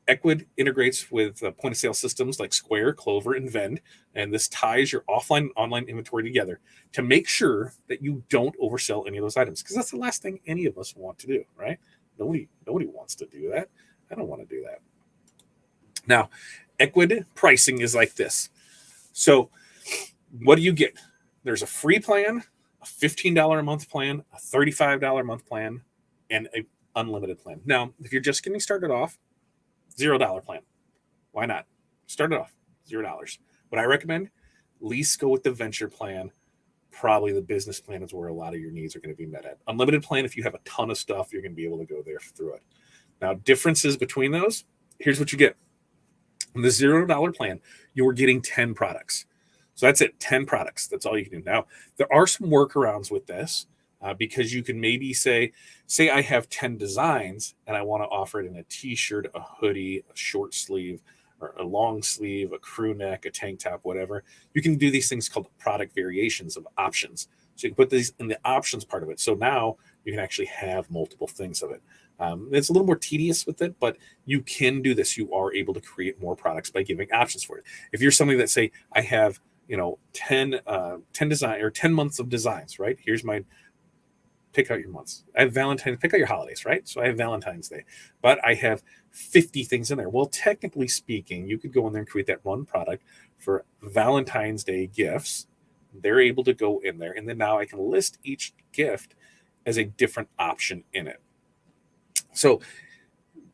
Speaker 1: Ecwid integrates with point of sale systems like Square, Clover, and Vend, and this ties your offline and online inventory together to make sure that you don't oversell any of those items, because that's the last thing any of us want to do, right? Nobody wants to do that. I don't want to do that. Now, Ecwid pricing is like this. So what do you get? There's a free plan, a $15 a month plan, a $35 a month plan, and an unlimited plan. Now, if you're just getting started off, $0 plan. Why not? Start it off, $0. What I recommend, at least go with the venture plan. Probably the business plan is where a lot of your needs are going to be met at. Unlimited plan, if you have a ton of stuff, you're going to be able to go there through it. Now, differences between those, here's what you get. In the $0 plan, you're getting 10 products. So that's it, 10 products. That's all you can do. Now, there are some workarounds with this, because you can maybe say I have 10 designs and I want to offer it in a t-shirt, a hoodie, a short sleeve, or a long sleeve, a crew neck, a tank top, whatever. You can do these things called product variations of options. So you can put these in the options part of it. So now you can actually have multiple things of it. It's a little more tedious with it, but you can do this. You are able to create more products by giving options for it. If you're somebody that say, I have 10 design or 10 months of designs, right? Here's my, pick out your months. I have Valentine's, pick out your holidays, right? So I have Valentine's Day, but I have 50 things in there. Well, technically speaking, you could go in there and create that one product for Valentine's Day gifts. They're able to go in there, and then now I can list each gift as a different option in it. So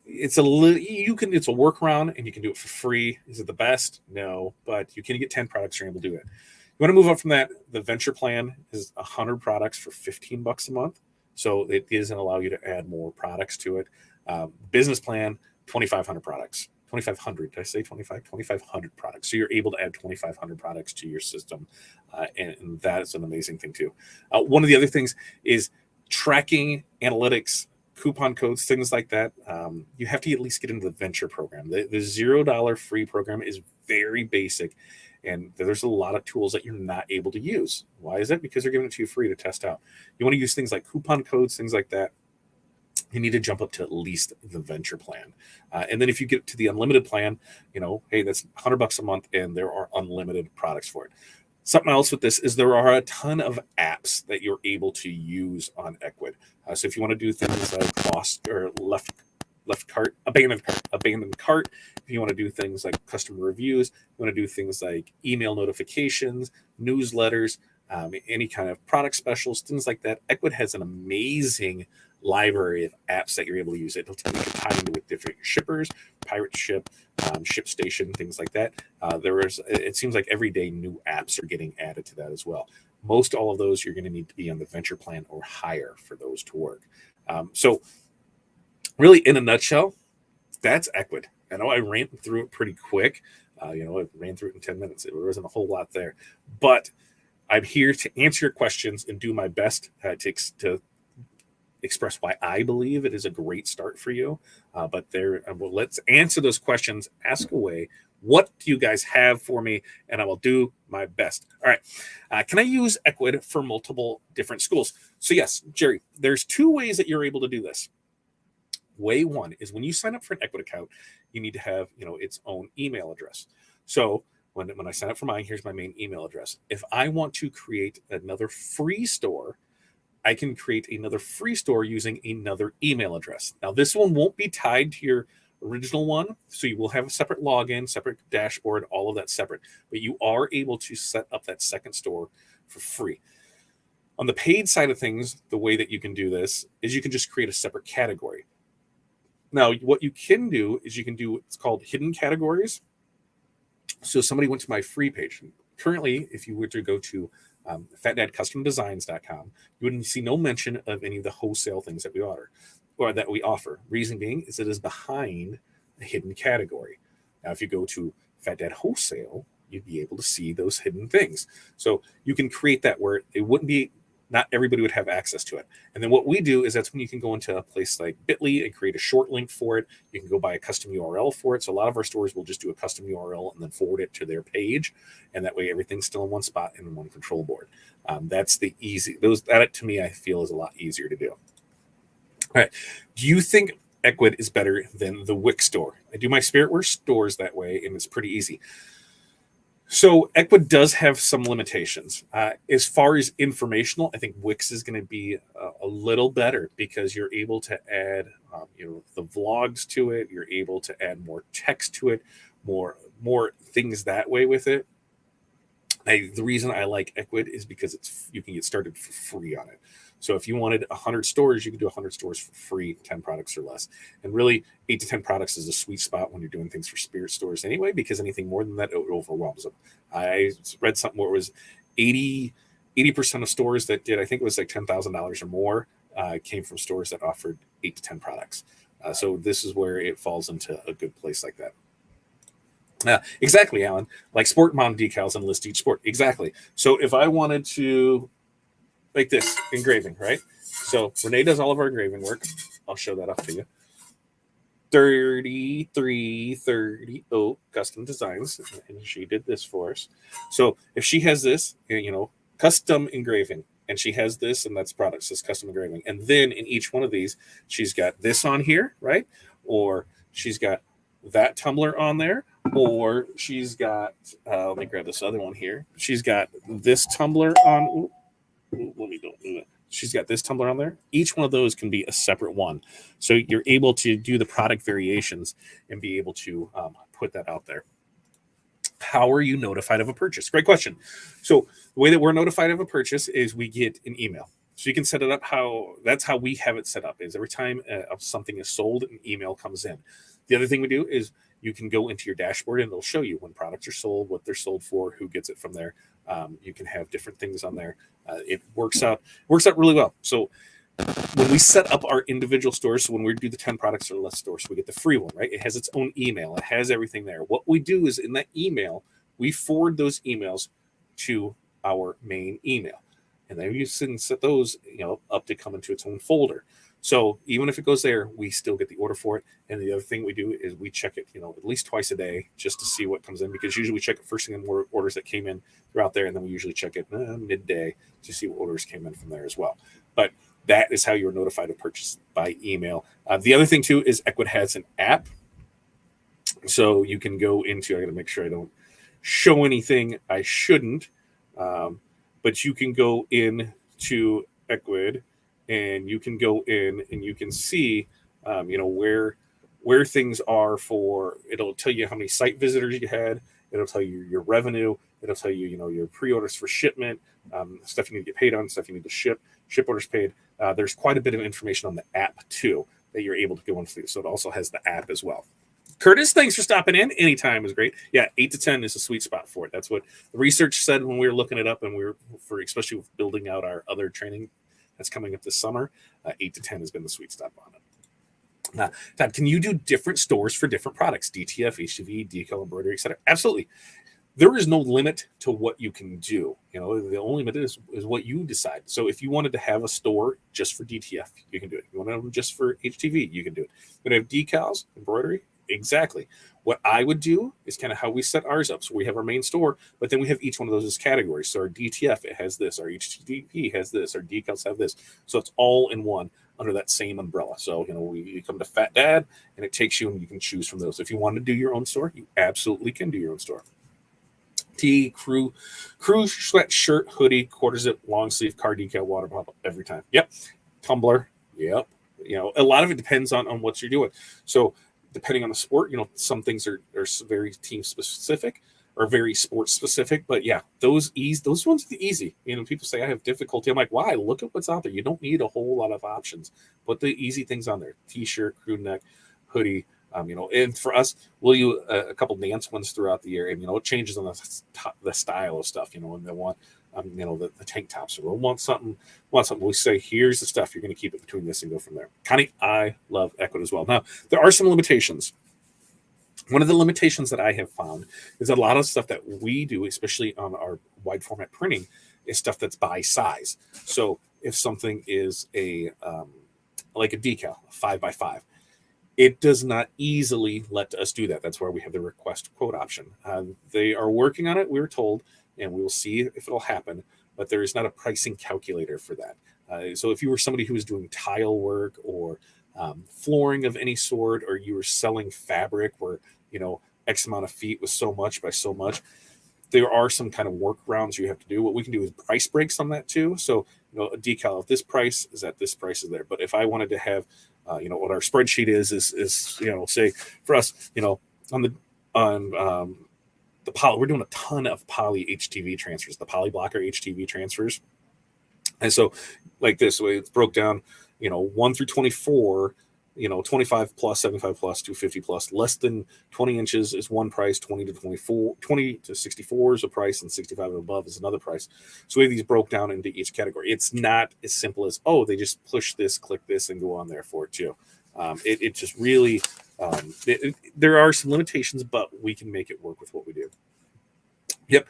Speaker 1: it's a workaround, and you can do it for free. Is it the best? No, but you can get 10 products, you're able to do it. You want to move up from that. The venture plan is 100 products for $15 a month. So it doesn't allow you to add more products to it. Business plan, 2,500 products. 2,500, did I say 25? 2,500 products. So you're able to add 2,500 products to your system. And that is an amazing thing too. One of the other things is tracking analytics, coupon codes, things like that. You have to at least get into the venture program. The $0 free program is very basic. And there's a lot of tools that you're not able to use. Why is that? Because they're giving it to you free to test out. You want to use things like coupon codes, things like that. You need to jump up to at least the venture plan. And then if you get to the unlimited plan, hey, that's $100 a month and there are unlimited products for it. Something else with this is there are a ton of apps that you're able to use on Ecwid. So if you want to do things like lost or left cart, abandoned cart, if you want to do things like customer reviews, you want to do things like email notifications, newsletters, any kind of product specials, things like that. Ecwid has an amazing library of apps that you're able to use. It'll tell you to tie into with different shippers, pirate ship, ShipStation, things like that. It seems like every day new apps are getting added to that as well. Most all of those you're going to need to be on the venture plan or higher for those to work. So really, in a nutshell, that's Ecwid. I know I ran through it pretty quick. I ran through it in 10 minutes. There wasn't a whole lot there. But I'm here to answer your questions and do my best to express why I believe it is a great start for you. Let's answer those questions. Ask away. What do you guys have for me? And I will do my best. All right. Can I use Ecwid for multiple different schools? So yes, Jerry, there's two ways that you're able to do this. Way one is when you sign up for an Ecwid account, you need to have, its own email address. So when I sign up for mine, here's my main email address. If I want to create another free store, I can create another free store using another email address. Now, this one won't be tied to your original one, so you will have a separate login, separate dashboard, all of that separate. But you are able to set up that second store for free. On the paid side of things, the way that you can do this is you can just create a separate category. Now, what you can do is it's called hidden categories. So somebody went to my free page. Currently, if you were to go to fatdadcustomdesigns.com, you wouldn't see no mention of any of the wholesale things that we offer. Reason being is it is behind a hidden category. Now, if you go to Fat Dad Wholesale, you'd be able to see those hidden things. So you can create that where it wouldn't be, not everybody would have access to it. And then what we do is that's when you can go into a place like Bitly and create a short link for it. You can go buy a custom URL for it. So a lot of our stores will just do a custom URL and then forward it to their page. And that way everything's still in one spot and in one control board. That's the easy. That to me, I feel is a lot easier to do. All right. Do you think Ecwid is better than the Wick store? I do my Spiritware stores that way, and it's pretty easy. So Ecwid does have some limitations. As far as informational, I think Wix is going to be a little better because you're able to add, the vlogs to it. You're able to add more text to it, more things that way with it. The reason I like Ecwid is because you can get started for free on it. So if you wanted 100 stores, you can do 100 stores for free, 10 products or less. And really, 8 to 10 products is a sweet spot when you're doing things for spirit stores anyway, because anything more than that, it overwhelms them. I read something where it was 80% of stores that did, I think it was like $10,000 or more, came from stores that offered 8 to 10 products. So this is where it falls into a good place like that. Exactly, Alan. Like Sport Mom decals and list each sport. Exactly. So if I wanted to like this engraving, right? So Renee does all of our engraving work. I'll show that off to you. 3330 custom designs, and she did this for us. So if she has this, custom engraving, and she has this, and that's products, this custom engraving, and then in each one of these, she's got this on here, right? Or she's got that tumbler on there, or she's got let me grab this other one here. She's got this tumbler on. She's got this tumbler on there. Each one of those can be a separate one. So you're able to do the product variations and be able to put that out there. How are you notified of a purchase? Great question. So the way that we're notified of a purchase is we get an email. So you can set it up that's how we have it set up, is every time something is sold, an email comes in. The other thing we do is you can go into your dashboard and it'll show you when products are sold, what they're sold for, who gets it from there. You can have different things on there. It works out really well. So when we set up our individual stores, so when we do the 10 products or less stores, so we get the free one, right? It has its own email. It has everything there. What we do is in that email, we forward those emails to our main email. And then you can set those, up to come into its own folder. So even if it goes there, we still get the order for it. And the other thing we do is we check it, at least twice a day just to see what comes in, because usually we check it first thing in orders that came in throughout there, and then we usually check it midday to see what orders came in from there as well. But that is how you're notified of purchase, by email. The other thing too is Ecwid has an app, so you can go into. I got to make sure I don't show anything I shouldn't, but you can go in to Ecwid, and you can go in and you can see, where things are for. It'll tell you how many site visitors you had. It'll tell you your revenue. It'll tell you, your pre-orders for shipment, stuff you need to get paid on, stuff you need to ship orders paid. There's quite a bit of information on the app too that you're able to go into. So it also has the app as well. Curtis, thanks for stopping in. Anytime is great. Yeah, 8 to 10 is a sweet spot for it. That's what the research said when we were looking it up, and especially with building out our other training that's coming up this summer. 8 to 10 has been the sweet spot on it. Todd, can you do different stores for different products? DTF, HTV, decal, embroidery, etc. Absolutely. There is no limit to what you can do. The only limit is what you decide. So if you wanted to have a store just for DTF, you can do it. If you want to have them just for HTV, you can do it. You want to have decals, embroidery, exactly. What I would do is kind of how we set ours up. So we have our main store, but then we have each one of those as categories. So our DTF, it has this. Our HTV has this. Our decals have this. So it's all in one under that same umbrella. So, you come to Fat Dad, and it takes you, and you can choose from those. If you want to do your own store, you absolutely can do your own store. Tee, crew sweatshirt, hoodie, quarter zip, long sleeve, car decal, water bottle, every time. Yep. Tumbler. Yep. A lot of it depends on what you're doing. So depending on the sport, some things are very team specific or very sports specific, but yeah, those ones are the easy. People say I have difficulty. I'm like, why? Look at what's out there. You don't need a whole lot of options. Put the easy things on there. T-shirt, crew neck, hoodie. And for us, we'll use a couple dance ones throughout the year, and it changes on the style of stuff. And they want, the tank tops. So we'll want something. We say, here's the stuff. You're going to keep it between this and go from there. Connie, I love Ecwid as well. Now there are some limitations. One of the limitations that I have found is that a lot of stuff that we do, especially on our wide format printing, is stuff that's by size. So if something is like a decal, 5x5. It does not easily let us do that. That's where we have the request quote option. They are working on it, we were told, and we will see if it'll happen, but there is not a pricing calculator for that. So if you were somebody who was doing tile work or flooring of any sort, or you were selling fabric where, X amount of feet was so much by so much, there are some kind of workarounds you have to do. What we can do is price breaks on that too. So, a decal, if this price is at this price is there. But if I wanted to have what our spreadsheet is say for us, on the poly, we're doing a ton of poly HTV transfers, the poly blocker HTV transfers. And so like this way, it's broke down, 1 through 24, 25 plus, 75 plus, 250 plus, less than 20 inches is one price, 20 to 64 is a price, and 65 and above is another price. So we have these broke down into each category. It's not as simple as, they just push this, click this, and go on there for it too. It just really, there are some limitations, but we can make it work with what we do. Yep.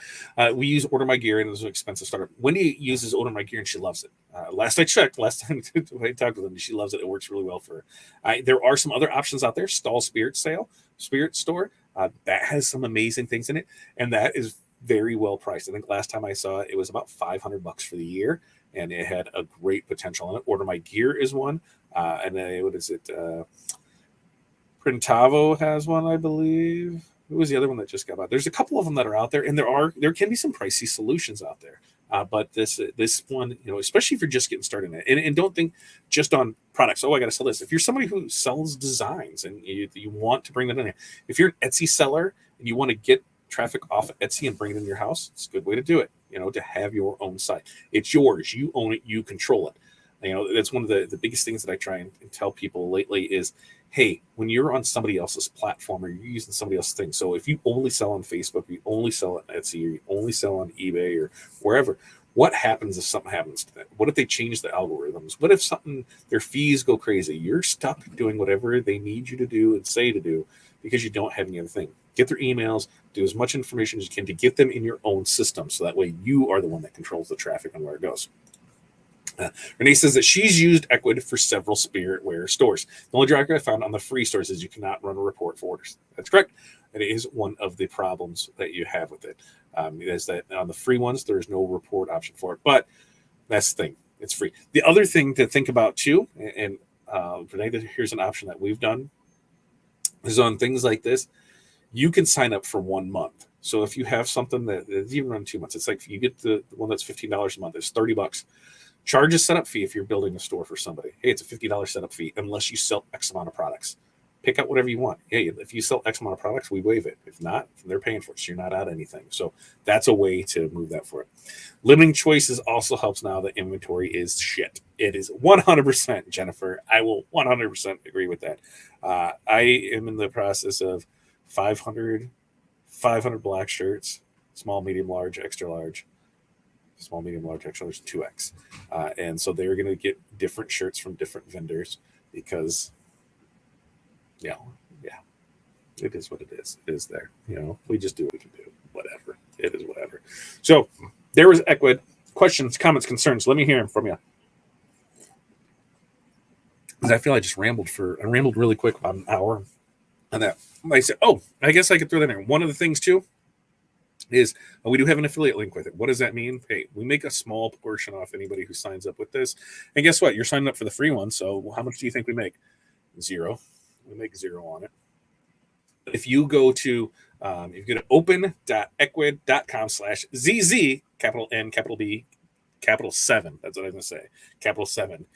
Speaker 1: We use Order My Gear, and it's an expensive startup. Wendy uses Order My Gear, and she loves it. Last time I talked with them, she loves it. It works really well for her. There are some other options out there. Stall Spirit Store. That has some amazing things in it, and that is very well priced. I think last time I saw it, it was about $500 for the year, and it had a great potential in it. Order My Gear is one. And then what is it? Printavo has one, I believe. Who was the other one that just got out? There's a couple of them that are out there, and there can be some pricey solutions out there. But this one, especially if you're just getting started in it, and don't think just on products. I got to sell this. If you're somebody who sells designs and you want to bring that in there, if you're an Etsy seller and you want to get traffic off of Etsy and bring it in your house, it's a good way to do it. To have your own site. It's yours. You own it. You control it. That's one of the biggest things that I try and tell people lately is, hey, when you're on somebody else's platform or you're using somebody else's thing, so if you only sell on Facebook, you only sell on Etsy, or you only sell on eBay or wherever, what happens if something happens to them? What if they change the algorithms? What if their fees go crazy? You're stuck doing whatever they need you to do and say to do because you don't have any other thing. Get their emails, do as much information as you can to get them in your own system, so that way you are the one that controls the traffic and where it goes. Renee says that she's used Ecwid for several spirit wear stores. The only drawback I found on the free stores is you cannot run a report for orders. That's correct. It is one of the problems that you have with it. Is that on the free ones, there's no report option for it. But that's the thing. It's free. The other thing to think about too, and Renee, here's an option that we've done, is on things like this, you can sign up for 1 month. So if you have something that is even run 2 months, it's like you get the one that's $15 a month, it's $30. Charge a setup fee if you're building a store for somebody. Hey, it's a $50 setup fee unless you sell X amount of products. Pick out whatever you want. Hey, if you sell X amount of products, we waive it. If not, they're paying for it. So you're not out anything. So that's a way to move that for it. Limiting choices also helps now that inventory is shit. It is 100%, Jennifer. I will 100% agree with that. I am in the process of 500 black shirts, small, medium, large, extra large. Small, medium, large, extra large, 2X. And so they're going to get different shirts from different vendors because, yeah, it is what it is. It is there. We just do what we can do. Whatever. It is whatever. So there was Ecwid. Questions, comments, concerns. Let me hear them from you. Because I feel I just rambled really quick, about an hour on that. I said, I guess I could throw that in. One of the things, too, is we do have an affiliate link with it. What does that mean? Hey, we make a small portion off anybody who signs up with this. And guess what? You're signing up for the free one. So how much do you think we make? 0. We make 0 on it. If you go to open.ecwid.com/ZZ, capital N, capital B, capital 7. That's what I'm going to say. Capital 7.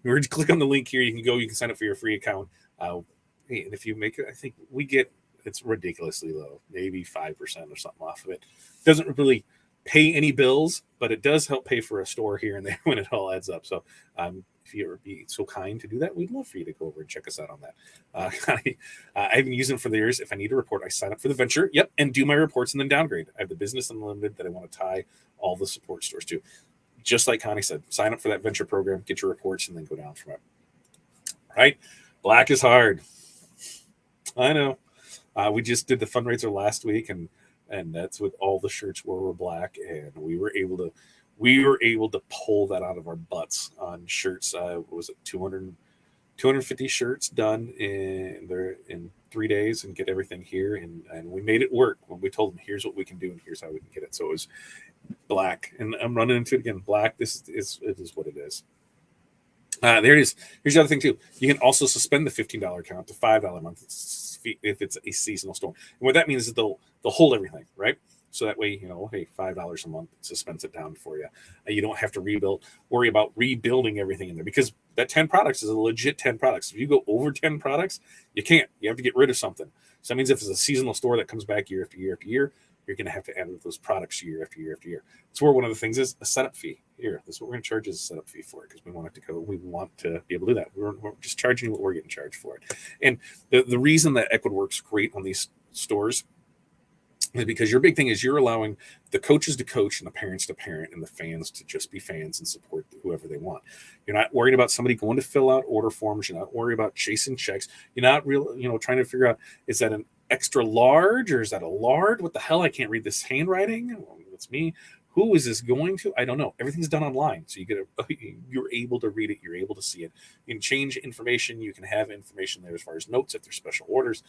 Speaker 1: We're going to click on the link here. You can sign up for your free account. And if you make it, I think we get, it's ridiculously low, maybe 5% or something off of it. Doesn't really pay any bills, but it does help pay for a store here and there when it all adds up. So if you ever be so kind to do that, we'd love for you to go over and check us out on that. I've been using them for the years. If I need a report, I sign up for the venture, and do my reports and then downgrade. I have the business unlimited that I want to tie all the support stores to. Just like Connie said, sign up for that venture program, get your reports, and then go down from it. Right? Black is hard. I know. We just did the fundraiser last week, and that's with all the shirts were black, and we were able to pull that out of our butts on shirts. Was it 250 shirts done in 3 days and get everything here, and we made it work when we told them here's what we can do and here's how we can get it. So it was black, and I'm running into it again. Black. It is what it is. There it is. Here's the other thing too. You can also suspend the $15 account to $5 a month if it's a seasonal store. And what that means is they'll hold everything, right? So that way, hey, $5 a month suspends it down for you. You don't have to worry about rebuilding everything in there, because that 10 products is a legit 10 products. If you go over 10 products, you can't. You have to get rid of something. So that means if it's a seasonal store that comes back year after year after year, you're going to have to add those products year after year after year. That's where one of the things is a setup fee. Here, this is what we're going to charge as a setup fee for it, because we want it to go. We want to be able to do that. We're just charging what we're getting charged for it. And the reason that Ecwid works great on these stores is because your big thing is you're allowing the coaches to coach and the parents to parent and the fans to just be fans and support whoever they want. You're not worried about somebody going to fill out order forms. You're not worried about chasing checks. You're not trying to figure out, is that an extra large or is that a large? What the hell? I can't read this handwriting. Well, it's me. Who is this going to? I don't know. Everything's done online. So you're able to read it. You're able to see it. You can change information. You can have information there as far as notes if there's special orders.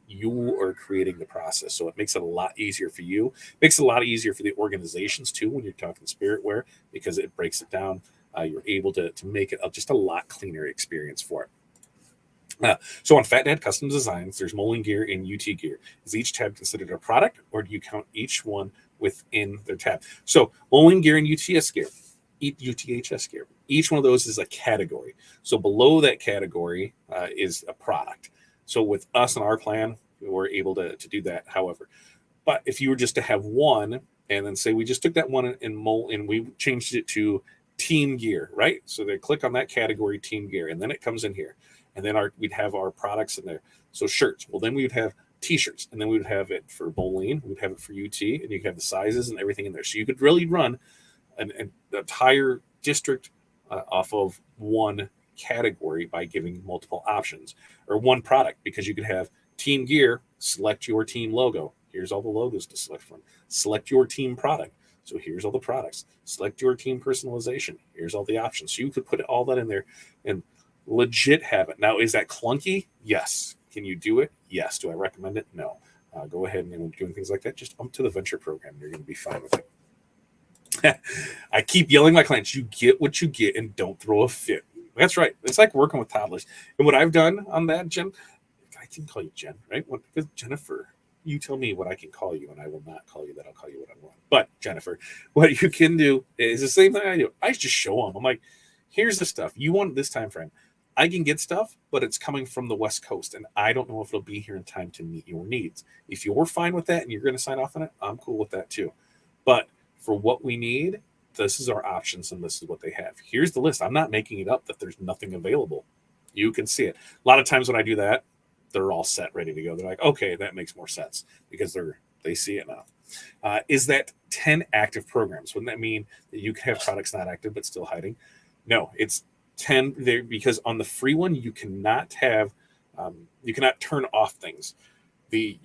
Speaker 1: You are creating the process. So it makes it a lot easier for you. It makes it a lot easier for the organizations too when you're talking spiritware, because it breaks it down. You're able to make it just a lot cleaner experience for it. So on Fat Dad Custom Designs, there's molding gear and UT gear. Is each tab considered a product, or do you count each one within their tab? So molding gear and UTHS gear, each one of those is a category. So below that category is a product. So with us and our plan, we're able to do that. However, but if you were just to have one, and then say we just took that one and we changed it to team gear, right? So they click on that category, team gear, and then it comes in here. And then we'd have our products in there. So shirts. Well, then we would have T-shirts, and then we would have it for bowling. We'd have it for UT, and you could have the sizes and everything in there. So you could really run an entire district off of one category by giving multiple options, or one product, because you could have team gear, select your team logo. Here's all the logos to select from. Select your team product. So here's all the products. Select your team personalization. Here's all the options. So you could put all that in there and legit have it. Now, is that clunky? Yes. Can you do it? Yes. Do I recommend it? No. Go ahead and doing things like that. Just up to the venture program. You're going to be fine with it. I keep yelling at my clients, you get what you get and don't throw a fit. That's right. It's like working with toddlers. And what I've done on that, Jen, I can call you Jen, right? Because Jennifer, you tell me what I can call you, and I will not call you that. I'll call you what I want. But Jennifer, what you can do is the same thing I do. I just show them. I'm like, here's the stuff. You want this time frame. I can get stuff, but it's coming from the West Coast, and I don't know if it'll be here in time to meet your needs. If you're fine with that and you're going to sign off on it, I'm cool with that too. But for what we need, this is our options, and this is what they have. Here's the list. I'm not making it up that there's nothing available. You can see it. A lot of times when I do that, they're all set, ready to go. They're like, okay, that makes more sense because they see it now. Is that 10 active programs? Wouldn't that mean that you can have products not active but still hiding? No, it's 10 there because on the free one, you cannot have, you cannot turn off things.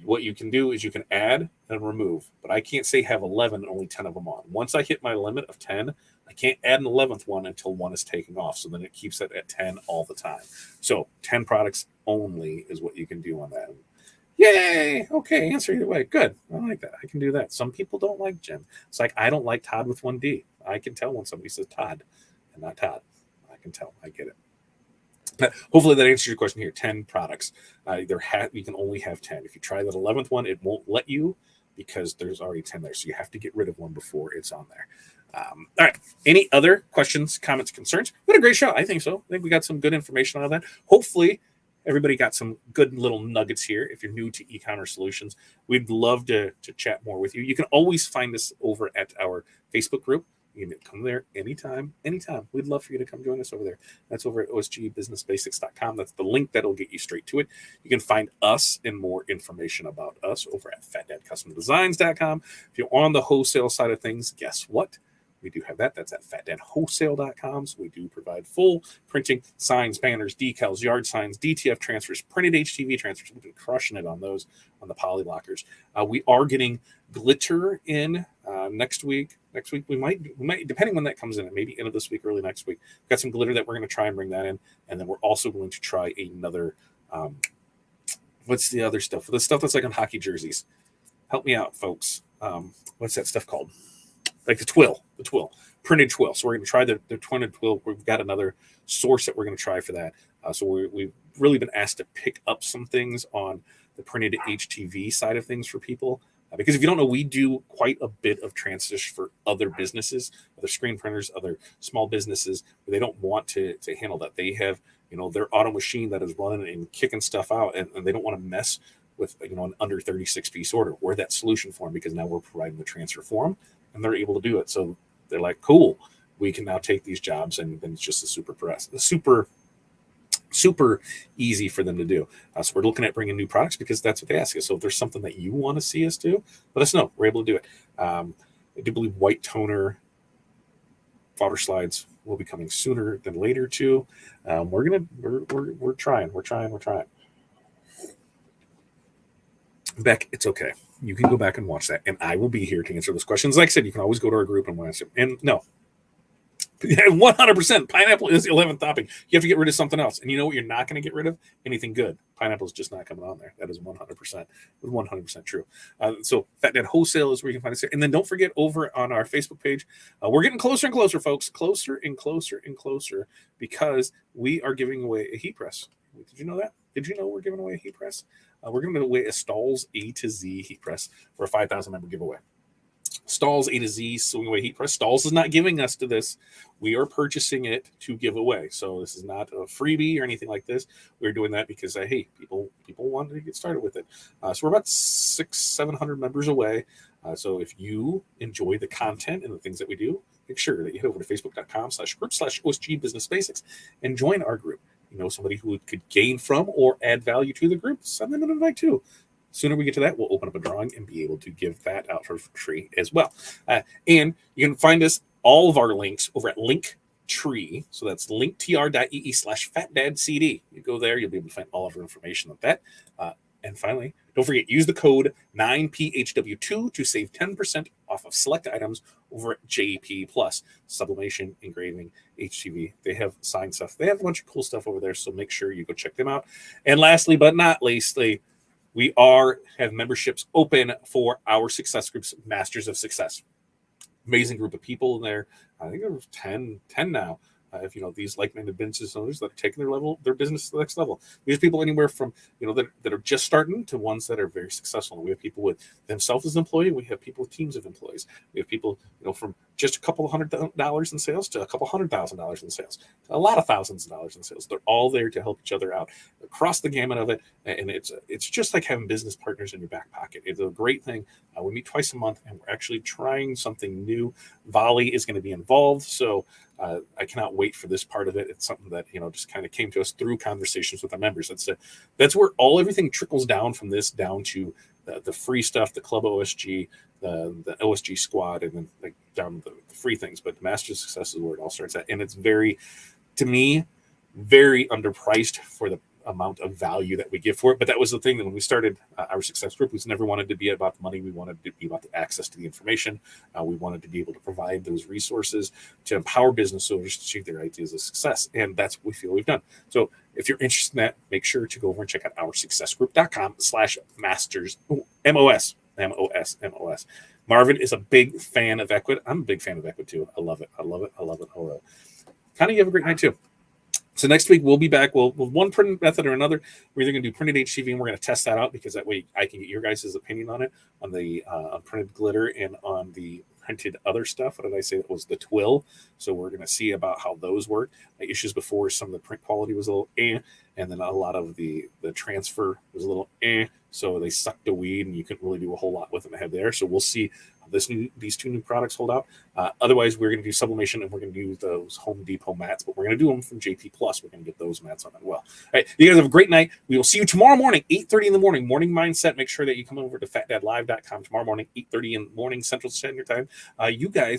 Speaker 1: What you can do is you can add and remove, but I can't say have 11 and only 10 of them on. Once I hit my limit of 10, I can't add an 11th one until one is taken off. So then it keeps it at 10 all the time. So 10 products only is what you can do on that. Yay! Okay, answer either way. Good. I like that. I can do that. Some people don't like Jen. It's like I don't like Todd with one D. I can tell when somebody says Todd and not Todd. I can tell. I get it. But hopefully that answers your question here. 10 products. You can only have 10. If you try that 11th one, it won't let you because there's already 10 there. So you have to get rid of one before it's on there. All right. Any other questions, comments, concerns? What a great show. I think so. I think we got some good information out of that. Hopefully everybody got some good little nuggets here. If you're new to e-commerce solutions, we'd love to chat more with you. You can always find us over at our Facebook group. You can come there anytime. We'd love for you to come join us over there. That's over at osgbusinessbasics.com. That's the link that'll get you straight to it. You can find us and more information about us over at fatdadcustomdesigns.com. If you're on the wholesale side of things, guess what? We do have that. That's at fatdadwholesale.com. So we do provide full printing, signs, banners, decals, yard signs, DTF transfers, printed HTV transfers. We've been crushing it on those, on the poly lockers. We are getting glitter in next week. Next week we might, depending when that comes in, maybe end of this week, early next week. We've got some glitter that we're going to try and bring that in, and then we're also going to try another. What's the other stuff? The stuff that's like on hockey jerseys. Help me out, folks. What's that stuff called? Like the twill, printed twill. So we're going to try the printed twill. We've got another source that we're going to try for that. So we've really been asked to pick up some things on the printed HTV side of things for people. Because if you don't know, we do quite a bit of transition for other businesses, other screen printers, other small businesses. They don't want to handle that. They have, their auto machine that is running and kicking stuff out, and they don't want to mess with, an under 36 piece order. We're that solution for them because now we're providing the transfer for them, and they're able to do it. So they're like, cool, we can now take these jobs, and then it's just a super easy for them to do. So we're looking at bringing new products because that's what they ask us. So if there's something that you want to see us do, let us know. We're able to do it. I do believe white toner water slides will be coming sooner than later too. We're trying. Beck, it's okay. You can go back and watch that, and I will be here to answer those questions. Like I said, you can always go to our group and answer. And no, 100%. Pineapple is the 11th topping. You have to get rid of something else. And you know what you're not going to get rid of? Anything good. Pineapple is just not coming on there. That is 100% true. So Fat Dad Wholesale is where you can find us there. And then don't forget over on our Facebook page, we're getting closer and closer, folks. Closer and closer and closer because we are giving away a heat press. Did you know that? Did you know we're giving away a heat press? We're giving away a Stahl's A to Z heat press for a 5,000 member giveaway. Stahl's A to Z swing away heat press. Stahl's is not giving us to this. We are purchasing it to give away. So this is not a freebie or anything like this. We're doing that because, hey, people wanted to get started with it. So we're about 600-700 members away. So if you enjoy the content and the things that we do, make sure that you head over to facebook.com/group/OSG Business Basics and join our group. Somebody who could gain from or add value to the group, send them an invite too. Sooner we get to that, we'll open up a drawing and be able to give that out for free as well. And you can find us, all of our links, over at Linktree. So that's linktr.ee/fatdadcd. You go there, you'll be able to find all of our information on that. And finally, don't forget, use the code 9PHW2 to save 10% off of select items over at JP Plus. Sublimation, engraving, HTV. They have sign stuff. They have a bunch of cool stuff over there, so make sure you go check them out. And lastly, but not leastly, we have memberships open for our success groups, Masters of Success. Amazing group of people in there. I think there's 10 now. If these like-minded business owners that are taking their business to the next level. We have people anywhere from that are just starting to ones that are very successful. We have people with themselves as an employee. We have people with teams of employees. We have people from just a couple of $100,000 in sales to a couple $100,000 in sales, to a lot of thousands of dollars in sales. They're all there to help each other out across the gamut of it. And it's just like having business partners in your back pocket. It's a great thing. We meet twice a month, and we're actually trying something new. Volley is going to be involved, so I cannot wait for this part of it. It's something that just kind of came to us through conversations with our members. That's where everything trickles down from this down to the free stuff, the Club OSG, the OSG squad, and then down the free things. But the Master of Success is where it all starts at, and it's to me, very underpriced for the amount of value that we give for it. But that was the thing that when we started our success group, we never wanted to be about the money. We wanted to be about the access to the information. We wanted to be able to provide those resources to empower business owners to achieve their ideas of success. And that's what we feel we've done. So if you're interested in that, make sure to go over and check out OurSuccessGroup.com/masters, MOS. Marvin is a big fan of Ecwid. I'm a big fan of Ecwid too. I love it. Connie, you have a great night too. So next week we'll be back. We'll one printed method or another. We're either going to do printed HTV, and we're going to test that out because that way I can get your guys' opinion on it, on the printed glitter and on the printed other stuff. What did I say? That was the twill. So we're going to see about how those work. Issues before, some of the print quality was a little and then a lot of the transfer was a little so they sucked the weed, and you couldn't really do a whole lot with them ahead there. So we'll see how these two new products hold out. Otherwise, we're going to do sublimation, and we're going to do those Home Depot mats, but we're going to do them from JP Plus. We're going to get those mats on as well. All right, you guys have a great night. We will see you tomorrow morning, 8:30 in the morning. Morning Mindset. Make sure that you come over to fatdadlive.com tomorrow morning, 8:30 in the morning Central Standard Time. You guys